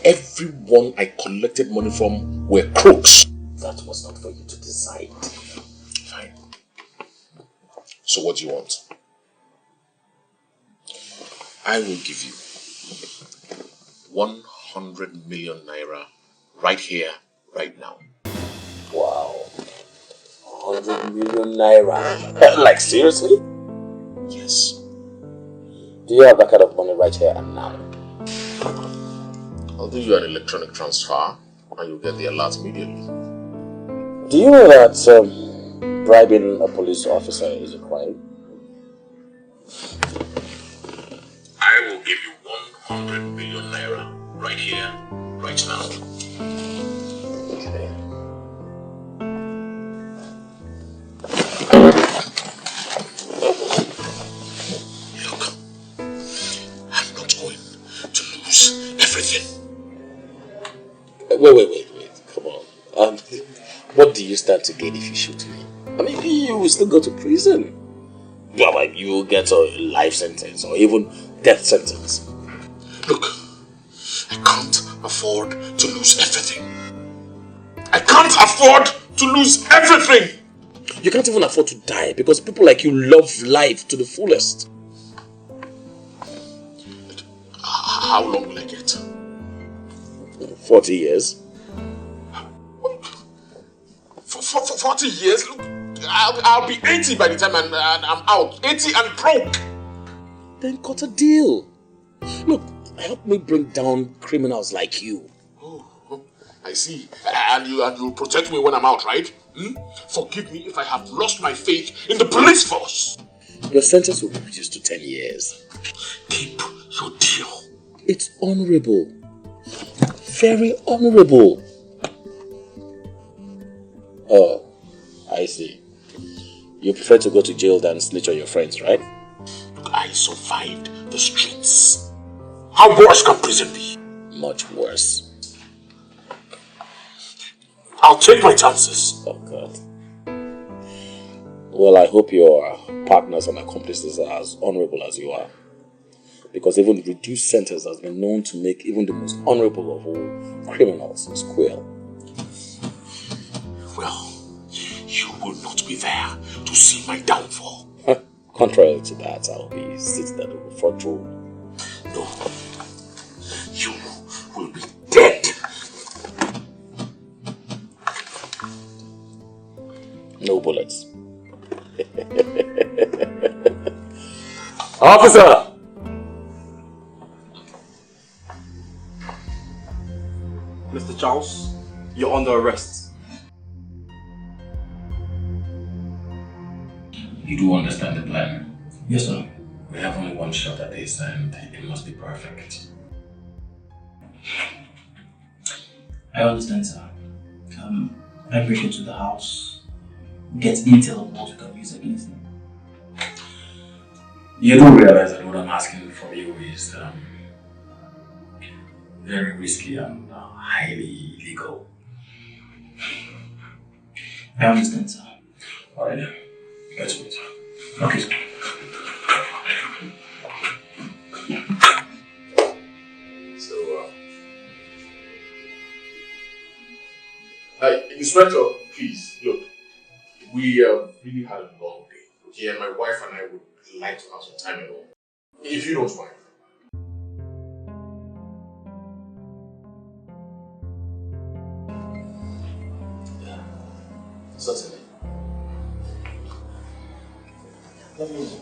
Everyone I collected money from were crooks. That was not for you to decide. Fine. So what do you want? I will give you 100 million naira right here, right now. Wow. 100 million naira? Like, seriously? Yes. Do you have that kind of money right here and now? I'll do you an electronic transfer and you'll get the alert immediately. Do you know that bribing a police officer is a crime? I will give you 100 million naira right here, right now. Okay. Look, I'm not going to lose everything. Wait. Come on. What do you stand to gain if you shoot me? I mean, you will still go to prison. Yeah, like you will get a life sentence or even death sentence. Look, I can't afford to lose everything. I can't afford to lose everything. You can't even afford to die because people like you love life to the fullest. How long will I get? 40 years. For 40 years? Look, I'll be 80 by the time I'm out. 80 and broke. Then cut a deal. Look, help me bring down criminals like you. Oh, I see. And you'll protect me when I'm out, right? Forgive me if I have lost my faith in the police force. Your sentence will be reduced to 10 years. Keep your deal. It's honorable. Very honorable. Oh, I see. You prefer to go to jail than snitch on your friends, right? Look, I survived the streets. How worse can prison be? Much worse. I'll take my chances. Oh, God. Well, I hope your partners and accomplices are as honorable as you are. Because even reduced sentence has been known to make even the most honorable of all criminals squeal. Well, you will not be there to see my downfall. Contrary to that, I'll be sitting at the front row. No, you will be dead. No bullets. Officer! Mr. Charles, you're under arrest. You do understand the plan? Yes, sir. We have only one shot at this and it must be perfect. I understand, sir. I break into the house, get intel of what we can use against him. You do realize that what I'm asking from you is very risky and highly illegal. I understand, sir. Alright then, let's wait. Okay, sir. So, Inspector, please, look, we really had a long day, okay, and my wife and I would like to have some time alone, if you don't mind. Certainly. Let me know.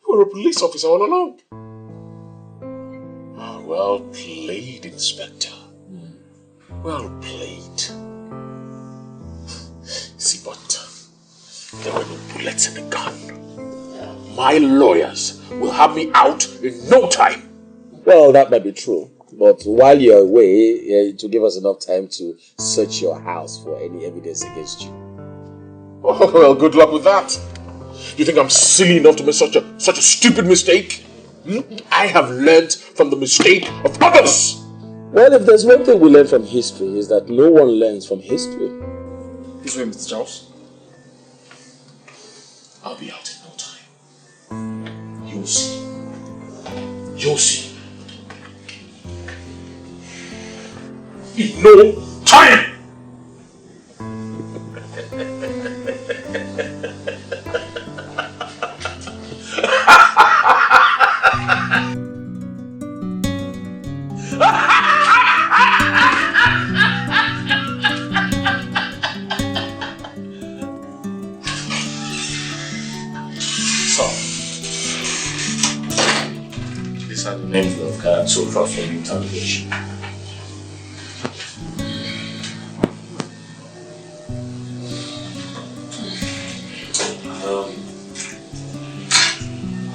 You're a police officer all along. Ah, well played, Inspector. Well played. See, but there were no bullets in the gun. My lawyers will have me out in no time. Well, that might be true. But while you're away, it will give us enough time to search your house for any evidence against you. Oh, well, good luck with that. You think I'm silly enough to make such a stupid mistake? I have learned from the mistake of others. Well, if there's one thing we learn from history, is that no one learns from history. This way, Mr. Charles. I'll be out in no time. You'll see. You'll see. In no time! These are the names of cards so far from interrogation.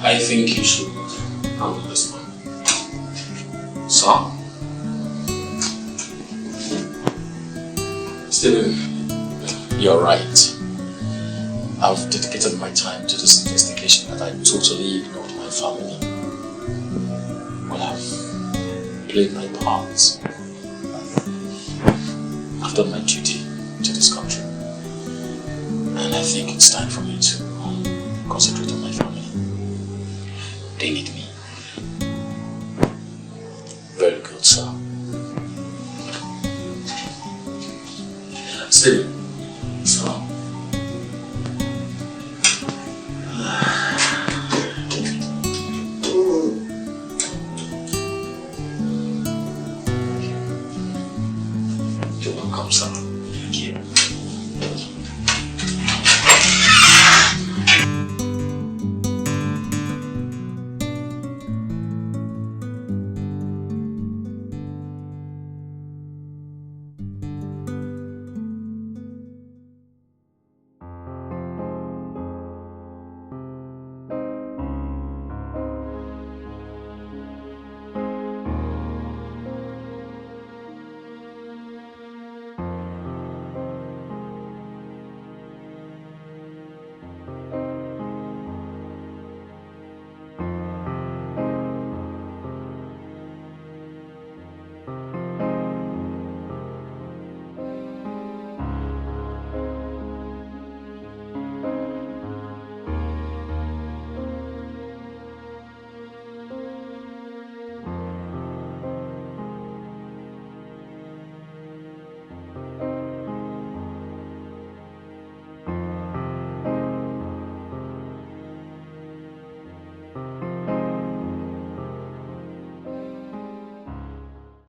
I think you should handle this one. Sir? Stephen, you're right. I've dedicated my time to this investigation and I totally ignored my family. Well, I've played my part. I've done my duty to this country. And I think it's time for me to concentrate on my family. They need me. Very good, sir. Stephen, sir. You're welcome, sir.